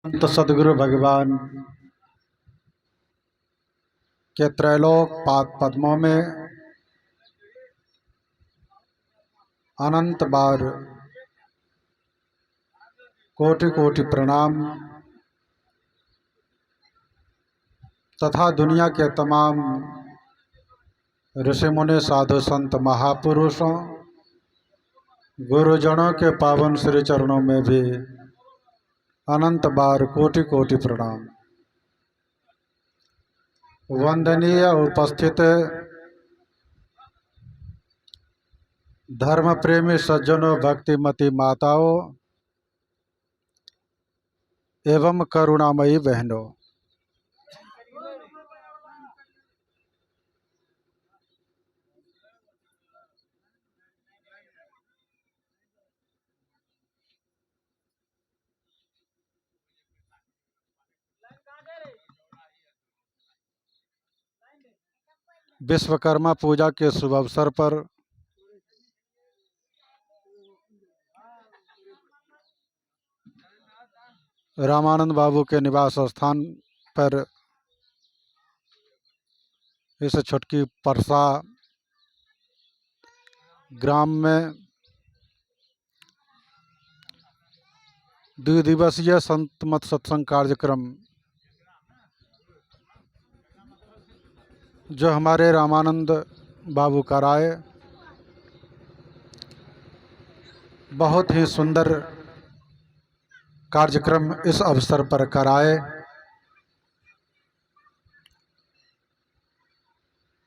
तो सदगुरु भगवान के त्रैलोक पाद पद्मों में अनंत बार कोटि कोटि प्रणाम तथा दुनिया के तमाम ऋषि मुनि साधु संत महापुरुषों गुरुजनों के पावन श्री चरणों में भी अनंत बार कोटि कोटि प्रणाम। वंदनीय उपस्थित धर्म प्रेमी सज्जनों, भक्तिमती माताओं एवं करुणामयी बहनों, विश्वकर्मा पूजा के शुभ अवसर पर रामानंद बाबू के निवास स्थान पर इस छुटकी परसा ग्राम में द्विदिवसीय संत मत सत्संग कार्यक्रम जो हमारे रामानंद बाबू कराए, बहुत ही सुंदर कार्यक्रम इस अवसर पर कराए।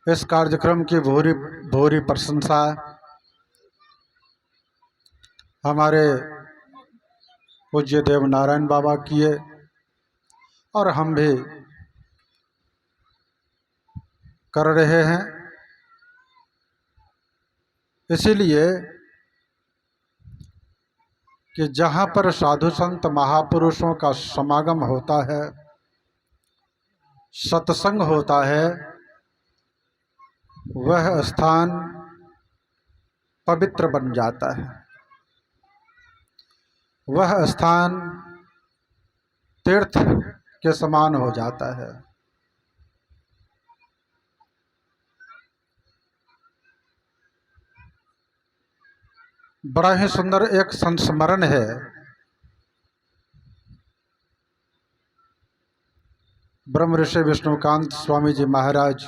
इस कार्यक्रम की भूरी भूरी प्रशंसा हमारे पूज्य देव नारायण बाबा किए और हम भी कर रहे हैं। इसीलिए कि जहाँ पर साधु संत महापुरुषों का समागम होता है, सत्संग होता है, वह स्थान पवित्र बन जाता है, वह स्थान तीर्थ के समान हो जाता है। बड़ा ही सुंदर एक संस्मरण है। ब्रह्म ऋषि विष्णुकांत स्वामी जी महाराज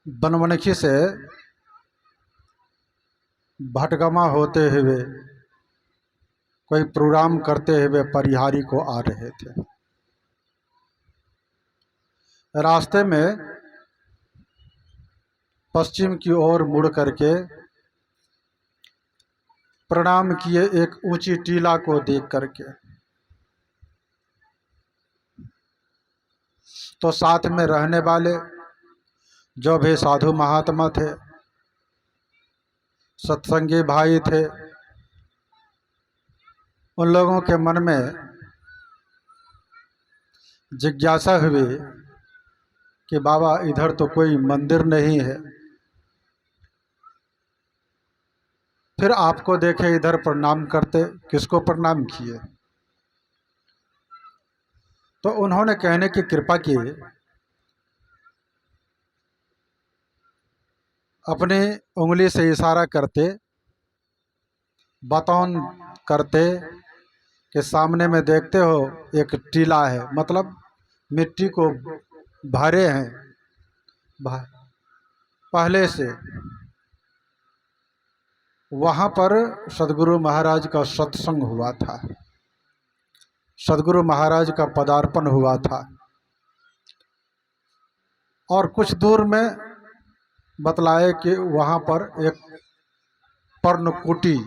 बनमनखी से भटगमा होते हुए कोई प्रोग्राम करते हुए परिहारी को आ रहे थे। रास्ते में पश्चिम की ओर मुड़ करके प्रणाम किए एक ऊंची टीला को देख करके। तो साथ में रहने वाले जो भी साधु महात्मा थे, सत्संगी भाई थे, उन लोगों के मन में जिज्ञासा हुई कि बाबा इधर तो कोई मंदिर नहीं है, फिर आपको देखे इधर प्रणाम करते, किसको प्रणाम किए? तो उन्होंने कहने की कृपा की, अपनी उंगली से इशारा करते, बतौन करते कि सामने में देखते हो एक टीला है, मतलब मिट्टी को भरे हैं पहले से। वहाँ पर सदगुरु महाराज का सत्संग हुआ था, सदगुरु महाराज का पदार्पण हुआ था। और कुछ दूर में बतलाए कि वहाँ पर एक पर्णकुटी,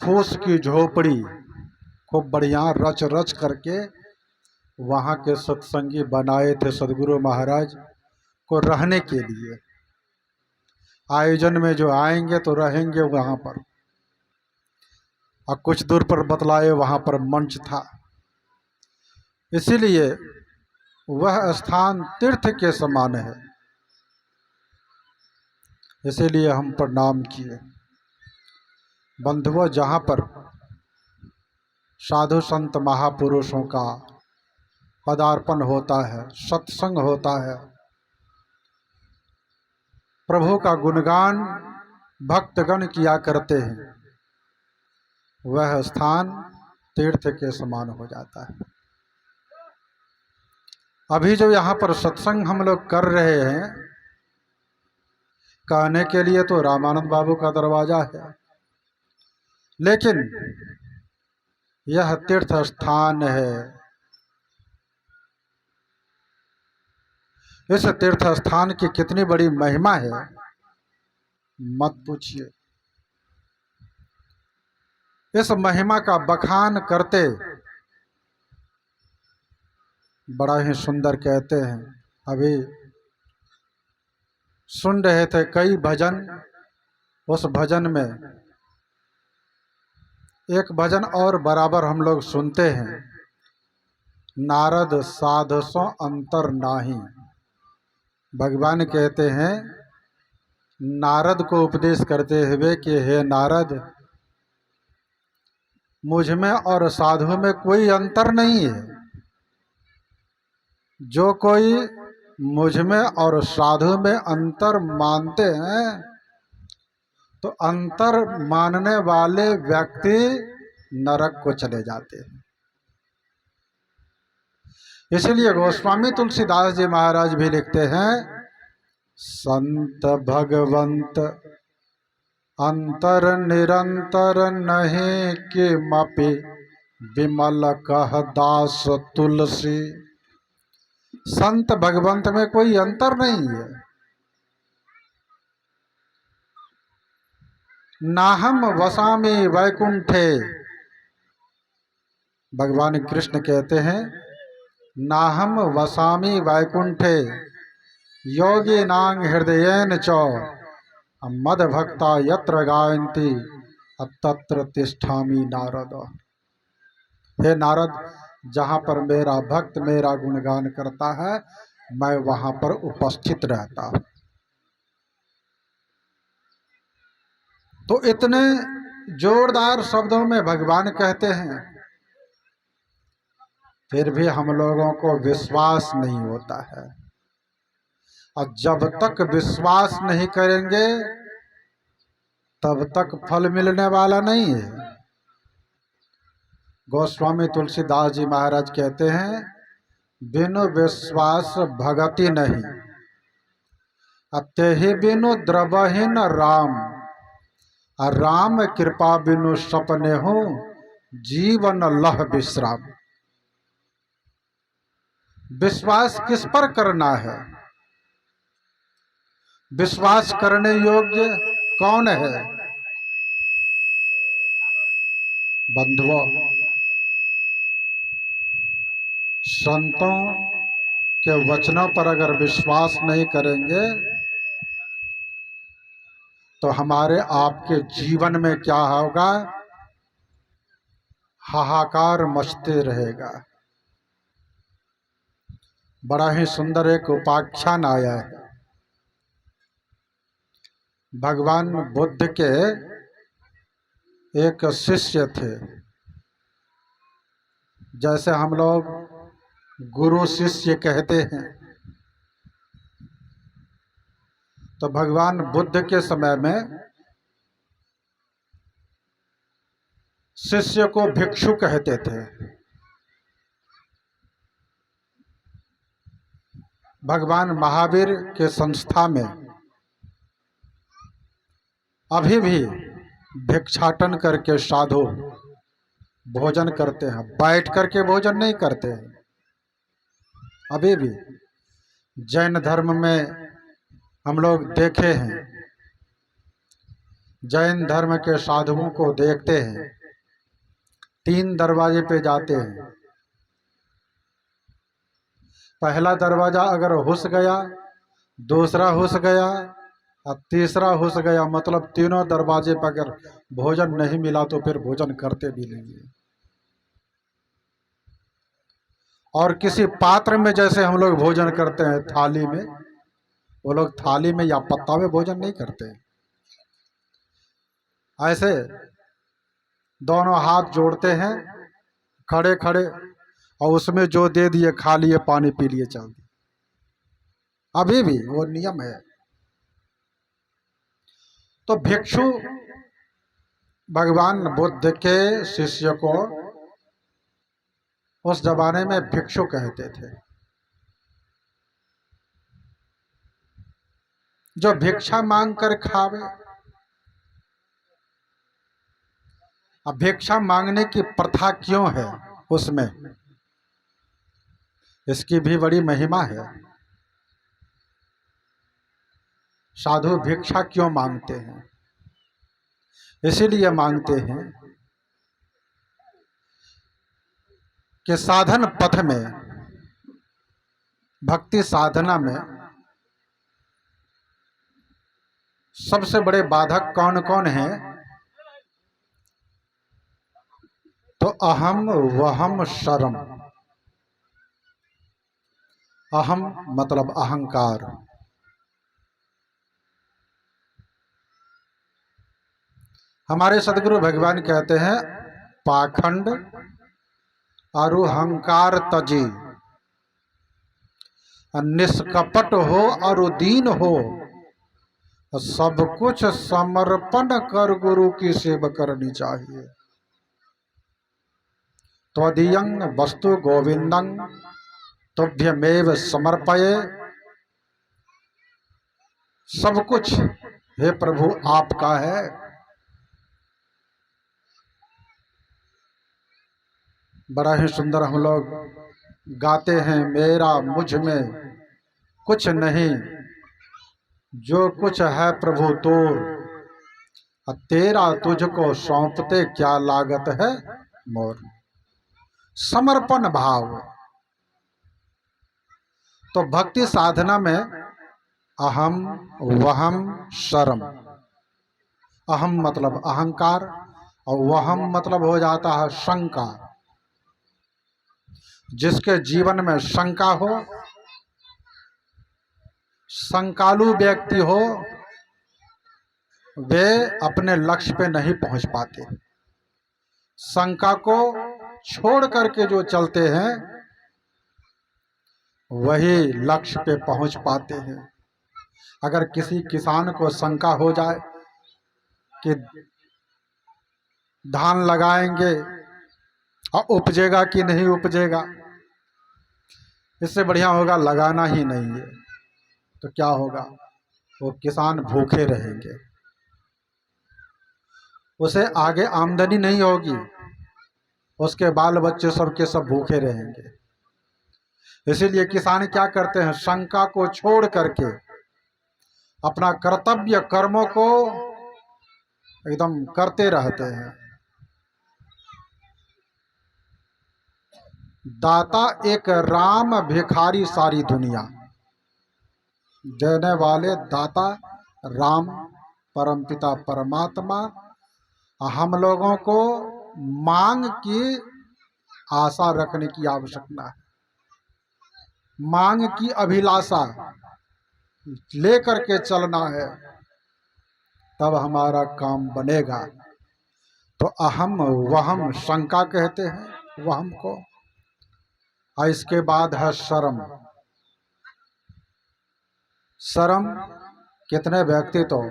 फूस की झोपड़ी खूब बढ़िया रच रच करके वहाँ के सत्संगी बनाए थे सदगुरु महाराज को रहने के लिए। आयोजन में जो आएंगे तो रहेंगे वहाँ पर। और कुछ दूर पर बतलाए वहाँ पर मंच था। इसीलिए वह स्थान तीर्थ के समान है। इसीलिए हम प्रणाम किए। बंधुओं, जहाँ पर साधु संत महापुरुषों का पदार्पण होता है, सत्संग होता है, प्रभु का गुणगान भक्तगण किया करते हैं, वह स्थान तीर्थ के समान हो जाता है। अभी जो यहाँ पर सत्संग हम लोग कर रहे हैं, कहने के लिए तो रामानंद बाबू का दरवाजा है, लेकिन यह तीर्थ स्थान है। इस तीर्थ स्थान की कितनी बड़ी महिमा है मत पूछिए। इस महिमा का बखान करते बड़ा ही सुंदर कहते हैं। अभी सुन रहे थे कई भजन, उस भजन में एक भजन और बराबर हम लोग सुनते हैं, नारद साधसों अंतर नाही। भगवान कहते हैं नारद को उपदेश करते हुए कि हे नारद, मुझ में और साधु में कोई अंतर नहीं है। जो कोई मुझ में और साधु में अंतर मानते हैं, तो अंतर मानने वाले व्यक्ति नरक को चले जाते हैं। इसलिए गोस्वामी तुलसीदास जी महाराज भी लिखते हैं, संत भगवंत अंतर निरंतर नहीं किमपि विमल कह दास तुलसी। संत भगवंत में कोई अंतर नहीं है। नाहम वसामि वैकुंठे, भगवान कृष्ण कहते हैं नाहम वसामि वैकुंठे योगी नांग हृदयेन च मद भक्ता यत्र गायन्ति तत्र तिष्ठामि नारद। हे नारद, जहाँ पर मेरा भक्त मेरा गुणगान करता है, मैं वहाँ पर उपस्थित रहता हूँ। तो इतने जोरदार शब्दों में भगवान कहते हैं, फिर भी हम लोगों को विश्वास नहीं होता है। और जब तक विश्वास नहीं करेंगे तब तक फल मिलने वाला नहीं है। गोस्वामी तुलसीदास जी महाराज कहते हैं, बिनु विश्वास भगति नहीं, अत्यहि बिनु द्रवहीन राम, और राम कृपा बिनु सपने हो जीवन लह विश्राम। विश्वास किस पर करना है? विश्वास करने योग्य कौन है? बंधुओं, संतों के वचनों पर अगर विश्वास नहीं करेंगे तो हमारे आपके जीवन में क्या होगा? हाहाकार मचते रहेगा। बड़ा ही सुंदर एक उपाख्यान आया है। भगवान बुद्ध के एक शिष्य थे। जैसे हम लोग गुरु शिष्य कहते हैं, तो भगवान बुद्ध के समय में शिष्य को भिक्षु कहते थे। भगवान महावीर के संस्था में अभी भी भिक्षाटन करके साधु भोजन करते हैं, बैठ करके भोजन नहीं करते हैं। अभी भी जैन धर्म में हम लोग देखे हैं, जैन धर्म के साधुओं को देखते हैं, 3 दरवाजे पे जाते हैं। पहला दरवाजा अगर घुस गया, दूसरा घुस गया और तीसरा घुस गया, मतलब तीनों दरवाजे पर अगर भोजन नहीं मिला तो फिर भोजन करते भी नहीं है। और किसी पात्र में जैसे हम लोग भोजन करते हैं, थाली में, वो लोग थाली में या पत्ता में भोजन नहीं करते। ऐसे दोनों हाथ जोड़ते हैं खड़े खड़े, और उसमें जो दे दिए खा लिए, पानी पी लिए, चल दिए। अभी भी वो नियम है। तो भिक्षु भगवान बुद्ध के शिष्य को उस जमाने में भिक्षु कहते थे, जो भिक्षा मांग कर खावे। अब भिक्षा मांगने की प्रथा क्यों है उसमें, इसकी भी बड़ी महिमा है। साधु भिक्षा क्यों मांगते हैं? इसीलिए मांगते हैं कि साधन पथ में, भक्ति साधना में सबसे बड़े बाधक कौन कौन हैं? तो अहम वहम शरम। अहम मतलब अहंकार, हमारे सदगुरु भगवान कहते हैं पाखंड और अहंकार तजी, निष्कपट हो और दीन हो, सब कुछ समर्पण कर गुरु की सेवा करनी चाहिए। त्वदीयं वस्तु गोविंदं तुभ्यमेव समर्पये। सब कुछ हे प्रभु आपका है। बड़ा ही सुंदर हम लोग गाते हैं, मेरा मुझ में कुछ नहीं, जो कुछ है प्रभु तोर, तेरा तुझको सौंपते क्या लागत है मोर। समर्पण भाव। तो भक्ति साधना में अहम वहम शरम। अहम मतलब अहंकार और वहम मतलब हो जाता है शंका। जिसके जीवन में शंका हो, शंकालु व्यक्ति हो, वे अपने लक्ष्य पे नहीं पहुंच पाते। शंका को छोड़ करके जो चलते हैं वही लक्ष्य पे पहुंच पाते हैं। अगर किसी किसान को शंका हो जाए कि धान लगाएंगे और उपजेगा कि नहीं उपजेगा, इससे बढ़िया होगा लगाना ही नहीं है, तो क्या होगा? वो किसान भूखे रहेंगे, उसे आगे आमदनी नहीं होगी, उसके बाल बच्चे सबके सब भूखे रहेंगे। इसीलिए किसान क्या करते हैं? शंका को छोड़ करके अपना कर्तव्य कर्मों को एकदम करते रहते हैं। दाता एक राम, भिखारी सारी दुनिया। देने वाले दाता राम, परमपिता परमात्मा। हम लोगों को मांग की आशा रखने की आवश्यकता है, मांग की अभिलाषा लेकर के चलना है, तब हमारा काम बनेगा। तो अहम वहम शंका कहते हैं वहम को। और इसके बाद है शर्म। शर्म कितने व्यक्ति तो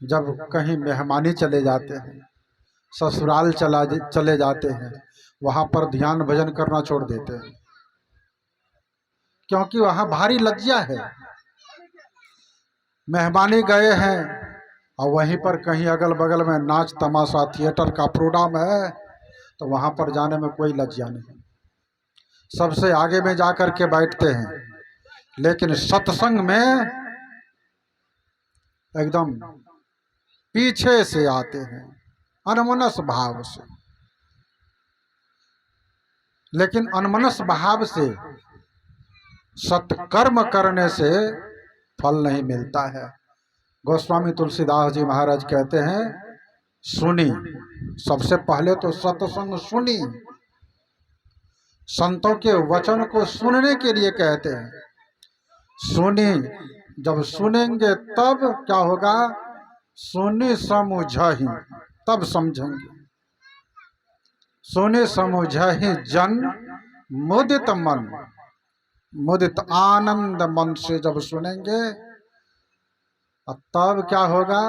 जब कहीं मेहमानी चले जाते हैं, ससुराल चले जाते हैं, वहां पर ध्यान भजन करना छोड़ देते हैं, क्योंकि वहां भारी लज्जा है। मेहमानी गए हैं और वहीं पर कहीं अगल बगल में नाच तमाशा थिएटर का प्रोग्राम है, तो वहां पर जाने में कोई लज्जा नहीं, सबसे आगे में जाकर के बैठते हैं। लेकिन सत्संग में एकदम पीछे से आते हैं, अनमनस भाव से। लेकिन अनमनस भाव से सत्कर्म करने से फल नहीं मिलता है। गोस्वामी तुलसीदास जी महाराज कहते हैं, सुनी, सबसे पहले तो सत्संग सुनी। संतों के वचन को सुनने के लिए कहते हैं। सुनी जब सुनेंगे तब क्या होगा, सुने समझहि तब समझेंगे। सुने समझहि जन मुदित मन, मुदित आनंद मन से जब सुनेंगे तब क्या होगा,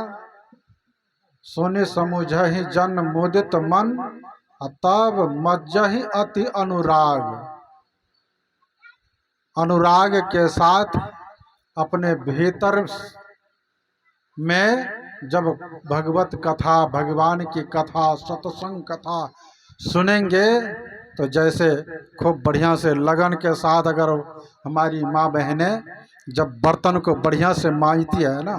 सुने समझहि जन मुदित मन, तब मज्जहि अति अनुराग, अनुराग के साथ अपने भीतर में जब भगवत कथा, भगवान की कथा, सत्संग कथा सुनेंगे तो जैसे खूब बढ़िया से लगन के साथ, अगर हमारी माँ बहनें जब बर्तन को बढ़िया से मांजती है ना,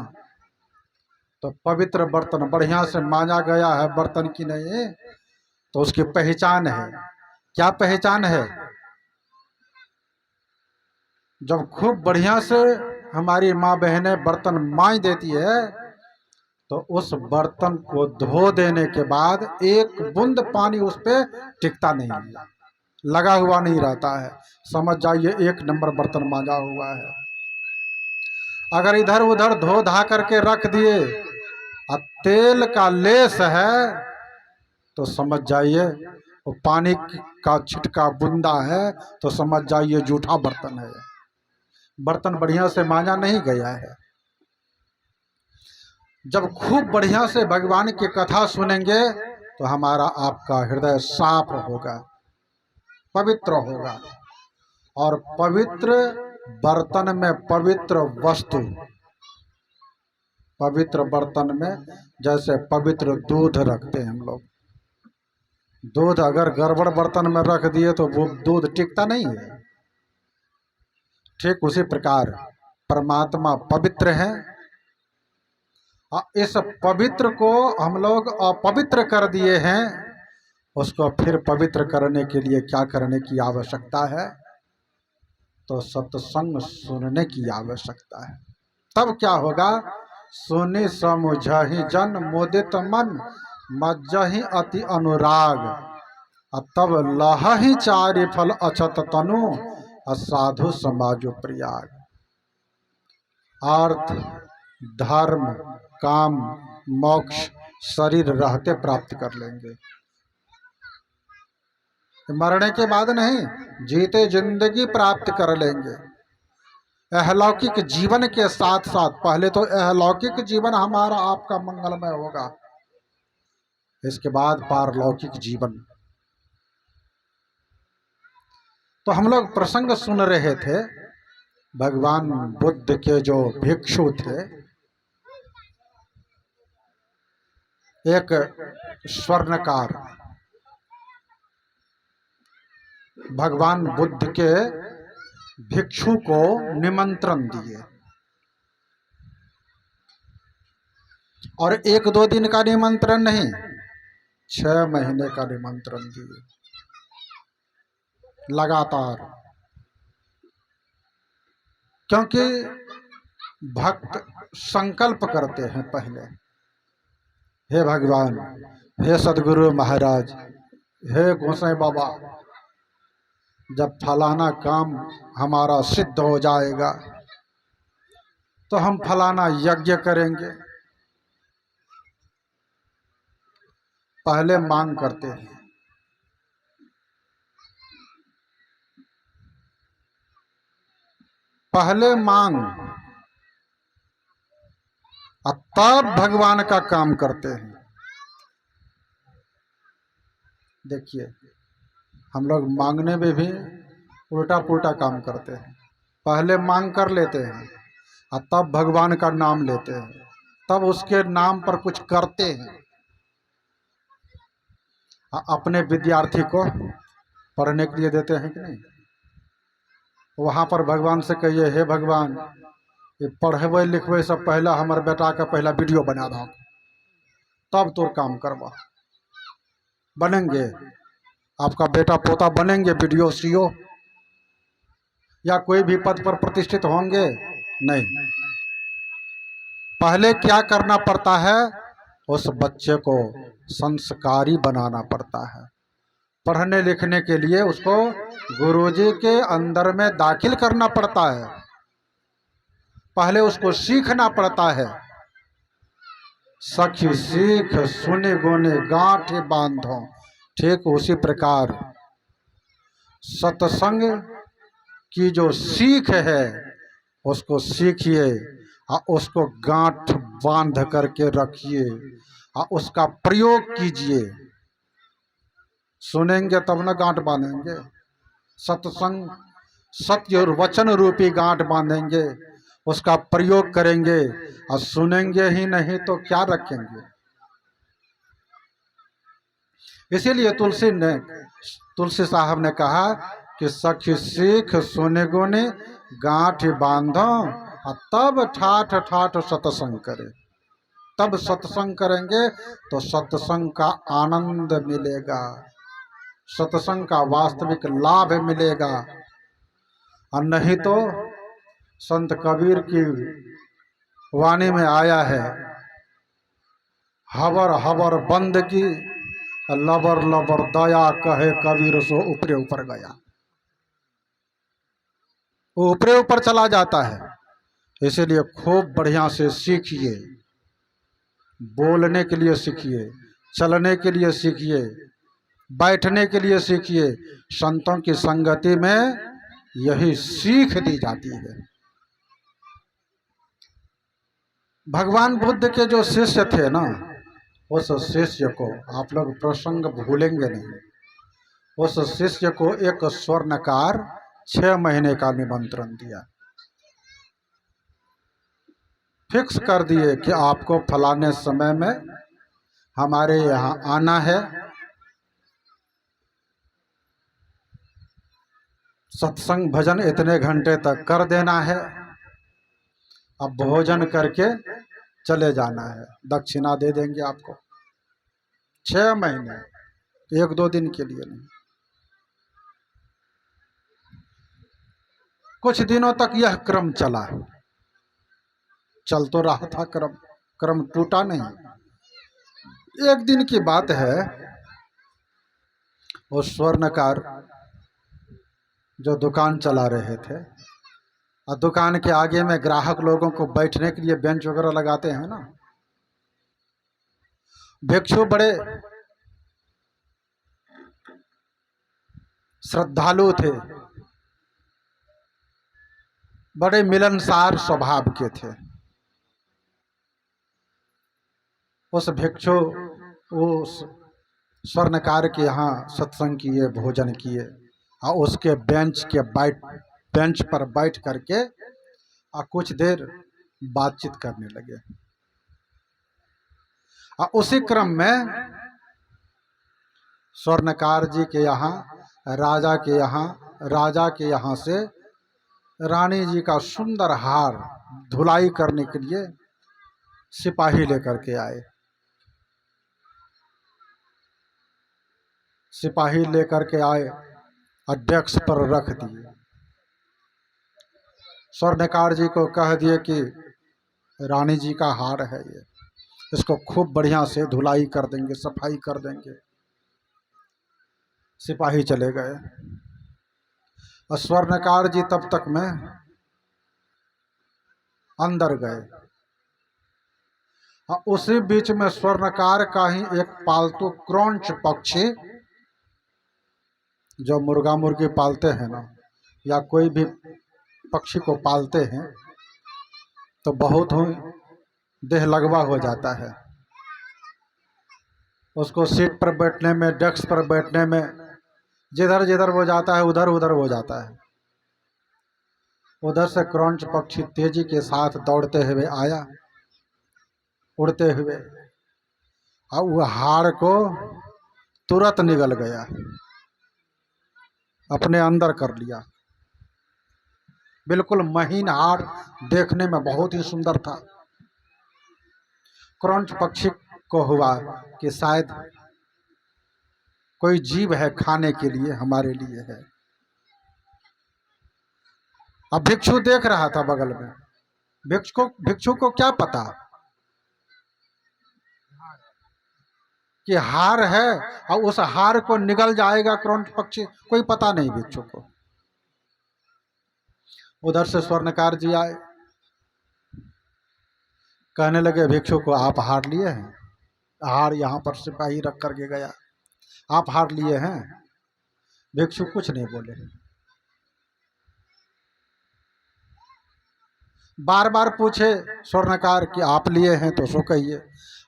तो पवित्र बर्तन बढ़िया से मांजा गया है बर्तन की नहीं, तो उसकी पहचान है। क्या पहचान है? जब खूब बढ़िया से हमारी माँ बहनें बर्तन मांज देती है तो उस बर्तन को धो देने के बाद एक बूंद पानी उस पे टिकता नहीं है, लगा हुआ नहीं रहता है, समझ जाइए एक नंबर बर्तन मांजा हुआ है। अगर इधर उधर धो धा करके रख दिए और तेल का लेस है तो समझ जाइए वो पानी का छिटका बूंदा है, तो समझ जाइए जूठा बर्तन है, बर्तन बढ़िया से मांजा नहीं गया है। जब खूब बढ़िया से भगवान की कथा सुनेंगे तो हमारा आपका हृदय साफ होगा, पवित्र होगा, और पवित्र बर्तन में पवित्र वस्तु, पवित्र बर्तन में जैसे पवित्र दूध रखते हैं हम लोग, दूध अगर गड़बड़ बर्तन में रख दिए तो वो दूध टिकता नहीं है। ठीक उसी प्रकार परमात्मा पवित्र है, इस पवित्र को हम लोग अपवित्र कर दिए हैं, उसको फिर पवित्र करने के लिए क्या करने की आवश्यकता है, तो सत्संग सुनने की आवश्यकता है। तब क्या होगा, सुनि समझहि जन मुदित मन, मज्जहि अति अनुराग, तब लहहि चारि फल अछत तनु, असाधु समाजो प्रयाग। अर्थ, धर्म, काम, मोक्ष शरीर रहते प्राप्त कर लेंगे, मरने के बाद नहीं, जीते जिंदगी प्राप्त कर लेंगे। अहलौकिक जीवन के साथ साथ पहले तो अहलौकिक जीवन हमारा आपका मंगलमय होगा, इसके बाद पारलौकिक जीवन। तो हम लोग प्रसंग सुन रहे थे, भगवान बुद्ध के जो भिक्षु थे, एक स्वर्णकार भगवान बुद्ध के भिक्षु को निमंत्रण दिए, और एक दो दिन का निमंत्रण नहीं, 6 महीने का निमंत्रण दिए लगातार। क्योंकि भक्त संकल्प करते हैं पहले, हे भगवान, हे सदगुरु महाराज, हे गोसाई बाबा, जब फलाना काम हमारा सिद्ध हो जाएगा तो हम फलाना यज्ञ करेंगे, पहले मांग करते हैं। पहले मांग और तब भगवान का काम करते हैं। देखिए, हम लोग मांगने में भी उल्टा पुल्टा काम करते हैं, पहले मांग कर लेते हैं और तब भगवान का नाम लेते हैं, तब उसके नाम पर कुछ करते हैं। अपने विद्यार्थी को पढ़ने के लिए देते हैं कि नहीं, वहाँ पर भगवान से कहिए, हे भगवान, ये पढ़वे लिखवे से पहले हमारे बेटा का पहला वीडियो बना दो, तब तो काम करवा। बनेंगे आपका बेटा पोता, बनेंगे वीडियो सीओ या कोई भी पद पर प्रतिष्ठित होंगे? नहीं। पहले क्या करना पड़ता है, उस बच्चे को संस्कारी बनाना पड़ता है। पढ़ने लिखने के लिए उसको गुरुजी के अंदर में दाखिल करना पड़ता है, पहले उसको सीखना पड़ता है। सखी सीख सुने गोने गांठ बांधो, ठीक उसी प्रकार सत्संग की जो सीख है उसको सीखिए और उसको गांठ बांध करके रखिए और उसका प्रयोग कीजिए। सुनेंगे तब न गांठ बांधेंगे। सत्संग सत्य और वचन रूपी गांठ बांधेंगे, उसका प्रयोग करेंगे और सुनेंगे ही नहीं तो क्या रखेंगे। इसीलिए तुलसी साहब ने कहा कि सखी सीख सुने गुने गांठ बांधो और तब ठाठ ठाठ सत्संग करे। तब सत्संग करेंगे तो सत्संग का आनंद मिलेगा, सत्संग का वास्तविक लाभ मिलेगा। और नहीं तो संत कबीर की वाणी में आया है, हबर हबर बंदगी लबर लबर दया, कहे कबीर सो ऊपरे ऊपर गया। वो ऊपरे ऊपर चला जाता है। इसीलिए खूब बढ़िया से सीखिए, बोलने के लिए सीखिए, चलने के लिए सीखिए, बैठने के लिए सीखिए। संतों की संगति में यही सीख दी जाती है। भगवान बुद्ध के जो शिष्य थे ना, उस शिष्य को आप लोग प्रसंग भूलेंगे नहीं। उस शिष्य को एक स्वर्णकार 6 महीने का निमंत्रण दिया, फिक्स कर दिए कि आपको फलाने समय में हमारे यहाँ आना है, सत्संग भजन इतने घंटे तक कर देना है, अब भोजन करके चले जाना है, दक्षिणा दे देंगे आपको। 6 महीने, 1-2 दिन के लिए नहीं। कुछ दिनों तक यह क्रम चला, चल तो रहा था क्रम, क्रम टूटा नहीं। एक दिन की बात है, वो स्वर्णकार जो दुकान चला रहे थे और दुकान के आगे में ग्राहक लोगों को बैठने के लिए बेंच वगैरह लगाते हैं ना, भिक्षु बड़े श्रद्धालु थे, बड़े मिलनसार स्वभाव के थे। उस भिक्षु उस स्वर्णकार के यहाँ सत्संग किए, भोजन किए और उसके बेंच पर बैठ करके और कुछ देर बातचीत करने लगे। और उसी क्रम में स्वर्णकार जी के यहाँ राजा के यहाँ से रानी जी का सुंदर हार धुलाई करने के लिए सिपाही लेकर के आए। सिपाही लेकर के आए और डेस्क पर रख दिए। स्वर्णकार जी को कह दिए कि रानी जी का हार है ये, इसको खूब बढ़िया से धुलाई कर देंगे, सफाई कर देंगे। सिपाही चले गए और स्वर्णकार जी तब तक में अंदर गए। और उसी बीच में स्वर्णकार का ही एक पालतू क्रौंच पक्षी, जो मुर्गा मुर्गी पालते हैं ना या कोई भी पक्षी को पालते हैं तो बहुत ही देह लगवा हो जाता है। उसको सीट पर बैठने में, डेस्क पर बैठने में जिधर जिधर वो जाता है उधर उधर हो जाता है। उधर से क्रौंच पक्षी तेजी के साथ दौड़ते हुए आया, उड़ते हुए, और वो हाड़ को तुरंत निगल गया, अपने अंदर कर लिया। बिल्कुल महीन हाड़, देखने में बहुत ही सुंदर था। क्रौंच पक्षी को हुआ कि शायद कोई जीव है खाने के लिए, हमारे लिए है। अब भिक्षु देख रहा था बगल में। भिक्षु को क्या पता कि हार है और उस हार को निगल जाएगा क्रौंच पक्षी, कोई पता नहीं भिक्षु को। उधर से स्वर्णकार जी आए, कहने लगे भिक्षु को, आप हार लिए हैं? हार यहाँ पर सिपाही रख करके गया, आप हार लिए हैं? भिक्षु कुछ नहीं बोले। बार बार पूछे स्वर्णकार कि आप लिए हैं तो सो कहिए,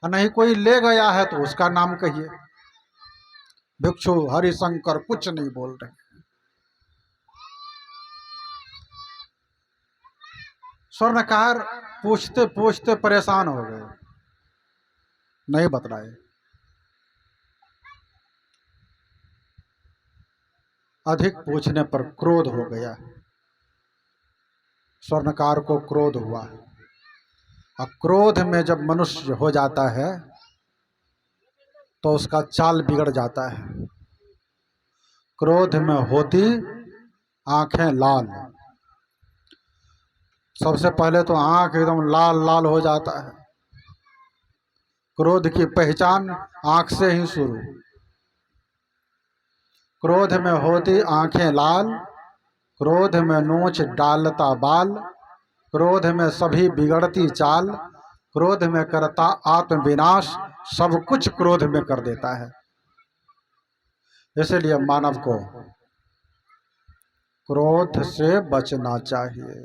और नहीं कोई ले गया है तो उसका नाम कहिए। भिक्षु हरिशंकर कुछ नहीं बोल रहे। स्वर्णकार पूछते पूछते परेशान हो गए, नहीं बतलाए। अधिक पूछने पर क्रोध हो गया, स्वर्णकार को क्रोध हुआ। और क्रोध में जब मनुष्य हो जाता है तो उसका चाल बिगड़ जाता है। क्रोध में होती आंखें लाल। सबसे पहले तो आंख एकदम लाल लाल हो जाता है। क्रोध की पहचान आंख से ही शुरू। क्रोध में होती आंखें लाल, क्रोध में नोच डालता बाल, क्रोध में सभी बिगड़ती चाल, क्रोध में करता आत्मविनाश, सब कुछ क्रोध में कर देता है। इसलिए मानव को क्रोध से बचना चाहिए।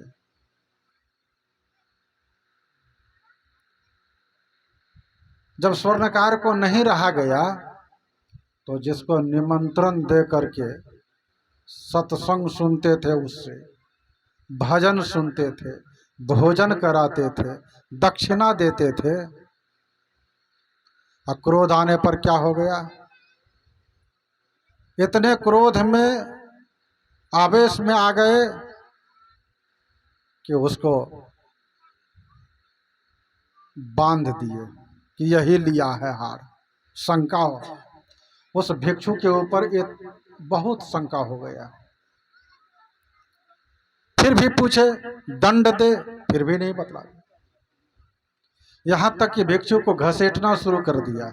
जब स्वर्णकार को नहीं रहा गया तो जिसको निमंत्रण दे करके सत्संग सुनते थे, उससे भजन सुनते थे, भोजन कराते थे, दक्षिणा देते थे, और क्रोध आने पर क्या हो गया? इतने क्रोध में आवेश में आ गए कि उसको बांध दिए कि यही लिया है हार। शंका हो, उस भिक्षु के ऊपर एक बहुत शंका हो गया। फिर भी पूछे, दंड दे, फिर भी नहीं बतला। यहां तक कि भिक्षु को घसीटना शुरू कर दिया,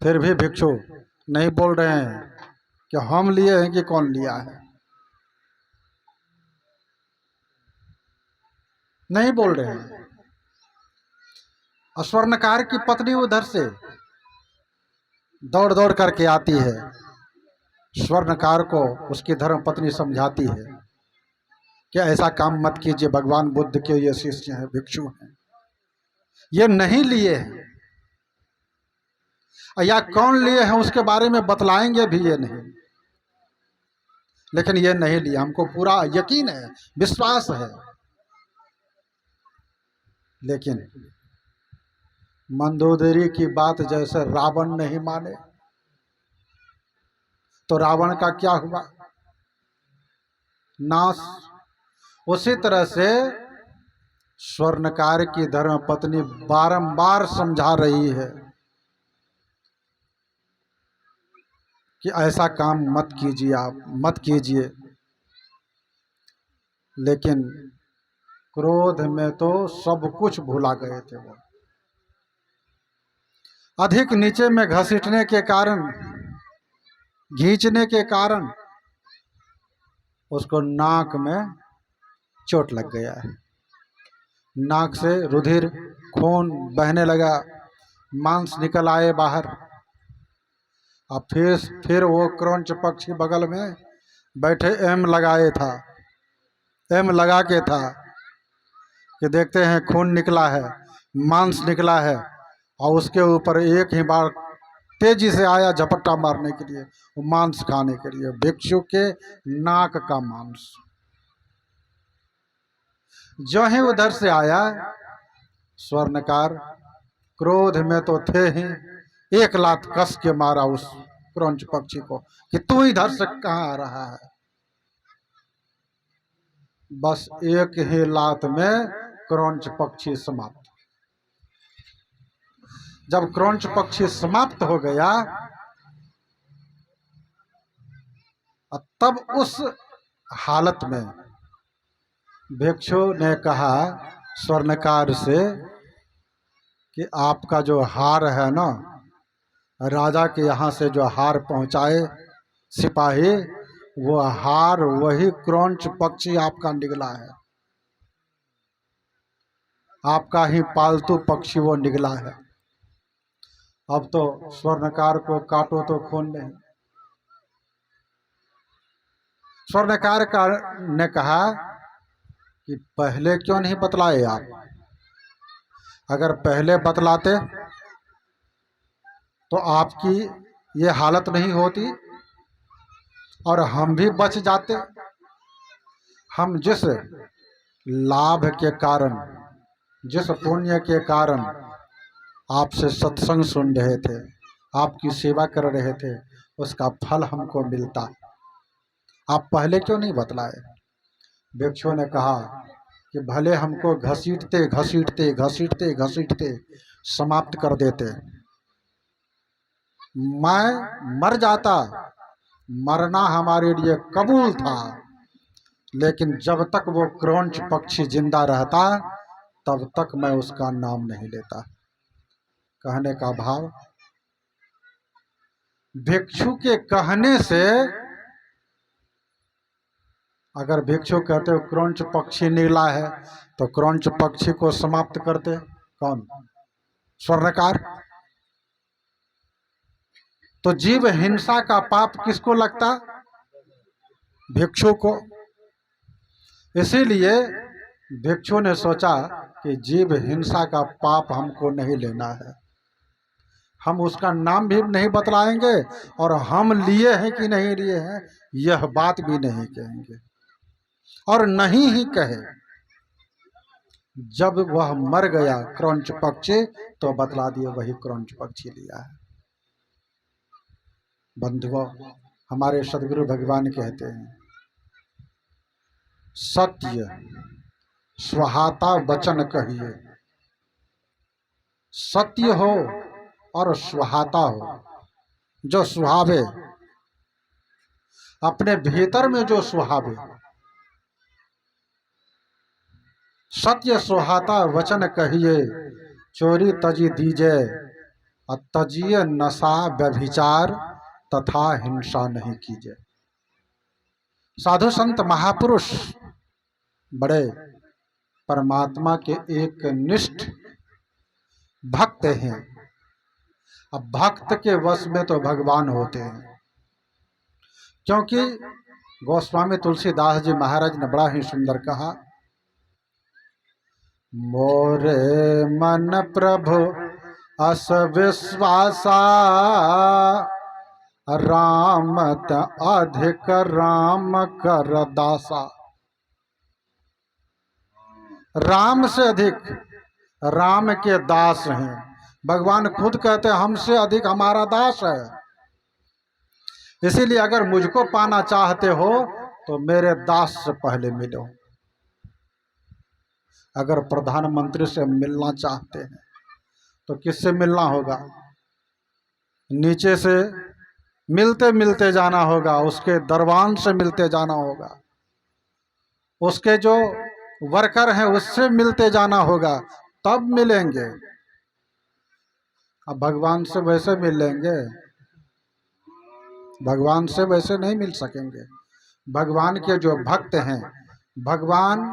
फिर भी भिक्षु नहीं बोल रहे हैं कि हम लिए हैं कि कौन लिया है। नहीं बोल रहे हैं। स्वर्णकार की पत्नी उधर से दौड़ दौड़ करके आती है, स्वर्णकार को उसकी धर्म पत्नी समझाती है कि ऐसा काम मत कीजिए, भगवान बुद्ध के ये शिष्य हैं, भिक्षु हैं, ये नहीं लिए हैं, या कौन लिए हैं उसके बारे में बतलाएंगे भी ये नहीं, लेकिन ये नहीं लिए, हमको पूरा यकीन है, विश्वास है। लेकिन मंदोदरी की बात जैसे रावण नहीं माने तो रावण का क्या हुआ? नाश। उसी तरह से स्वर्णकार की धर्मपत्नी बारंबार समझा रही है कि ऐसा काम मत कीजिए, आप मत कीजिए, लेकिन क्रोध में तो सब कुछ भुला गए थे वो। अधिक नीचे में घसीटने के कारण, खींचने के कारण उसको नाक में चोट लग गया है। नाक से रुधिर खून बहने लगा, मांस निकल आए बाहर। अब फिर वो क्रौंच पक्षी बगल में बैठे एम लगाए था, एम लगा के था कि देखते हैं खून निकला है, मांस निकला है, और उसके ऊपर एक ही बार तेजी से आया झपट्टा मारने के लिए, वो मांस खाने के लिए, भिक्षु के नाक का मांस। जो ही उधर से आया, स्वर्णकार क्रोध में तो थे ही, एक लात कस के मारा उस क्रौंच पक्षी को कि तू इधर से कहां आ रहा है। बस एक ही लात में क्रौंच पक्षी समाप्त। जब क्रौंच पक्षी समाप्त हो गया, तब उस हालत में भिक्षु ने कहा स्वर्णकार से कि आपका जो हार है ना, राजा के यहाँ से जो हार पहुँचाए सिपाही, वो हार वही क्रौंच पक्षी आपका निकला है। आपका ही पालतू पक्षी वो निकला है। अब तो स्वर्णकार को काटो तो खून नहीं। स्वर्णकार ने कहा कि पहले क्यों नहीं बतलाए आप? अगर पहले बतलाते तो आपकी ये हालत नहीं होती और हम भी बच जाते। हम जिस लाभ के कारण, जिस पुण्य के कारण आपसे सत्संग सुन रहे थे, आपकी सेवा कर रहे थे, उसका फल हमको मिलता। आप पहले क्यों नहीं बतलाए? भिक्षु ने कहा कि भले हमको घसीटते घसीटते घसीटते घसीटते समाप्त कर देते, मैं मर जाता, मरना हमारे लिए कबूल था, लेकिन जब तक वो क्रौंच पक्षी जिंदा रहता तब तक मैं उसका नाम नहीं लेता। कहने का भाव, भिक्षु के कहने से, अगर भिक्षु कहते हो क्रौंच पक्षी निकला है तो क्रौंच पक्षी को समाप्त करते कौन? स्वर्णकार। तो जीव हिंसा का पाप किसको लगता? भिक्षु को। इसीलिए भिक्षु ने सोचा कि जीव हिंसा का पाप हमको नहीं लेना है, हम उसका नाम भी नहीं बतलाएंगे और हम लिए हैं कि नहीं लिए हैं यह बात भी नहीं कहेंगे। और नहीं ही कहे, जब वह मर गया क्रौंच पक्षी तो बतला दिए वही क्रौंच पक्षी लिया है। बंधुओं, हमारे सदगुरु भगवान कहते हैं, सत्य सुहाता वचन कहिए। सत्य हो और सुहाता हो, जो सुहावे, अपने भीतर में जो सुहावे। सत्य सुहाता वचन कहिए, चोरी तजी दीजे, तजिए नशा व्यभिचार, तथा हिंसा नहीं कीजिए। साधु संत महापुरुष बड़े परमात्मा के एक निष्ठ भक्त हैं। अब भक्त के वश में तो भगवान होते हैं, क्योंकि गोस्वामी तुलसीदास जी महाराज ने बड़ा ही सुंदर कहा, मोरे मन प्रभु अस विश्वासा, राम त अधिक राम कर दासा। राम से अधिक राम के दास हैं। भगवान खुद कहते हैं हमसे अधिक हमारा दास है। इसीलिए अगर मुझको पाना चाहते हो तो मेरे दास से पहले मिलो। अगर प्रधानमंत्री से मिलना चाहते हैं तो किससे मिलना होगा? नीचे से मिलते मिलते जाना होगा, उसके दरबान से मिलते जाना होगा, उसके जो वर्कर हैं उससे मिलते जाना होगा, तब मिलेंगे। अब भगवान से वैसे मिल लेंगे? भगवान से वैसे नहीं मिल सकेंगे। भगवान के जो भक्त हैं, भगवान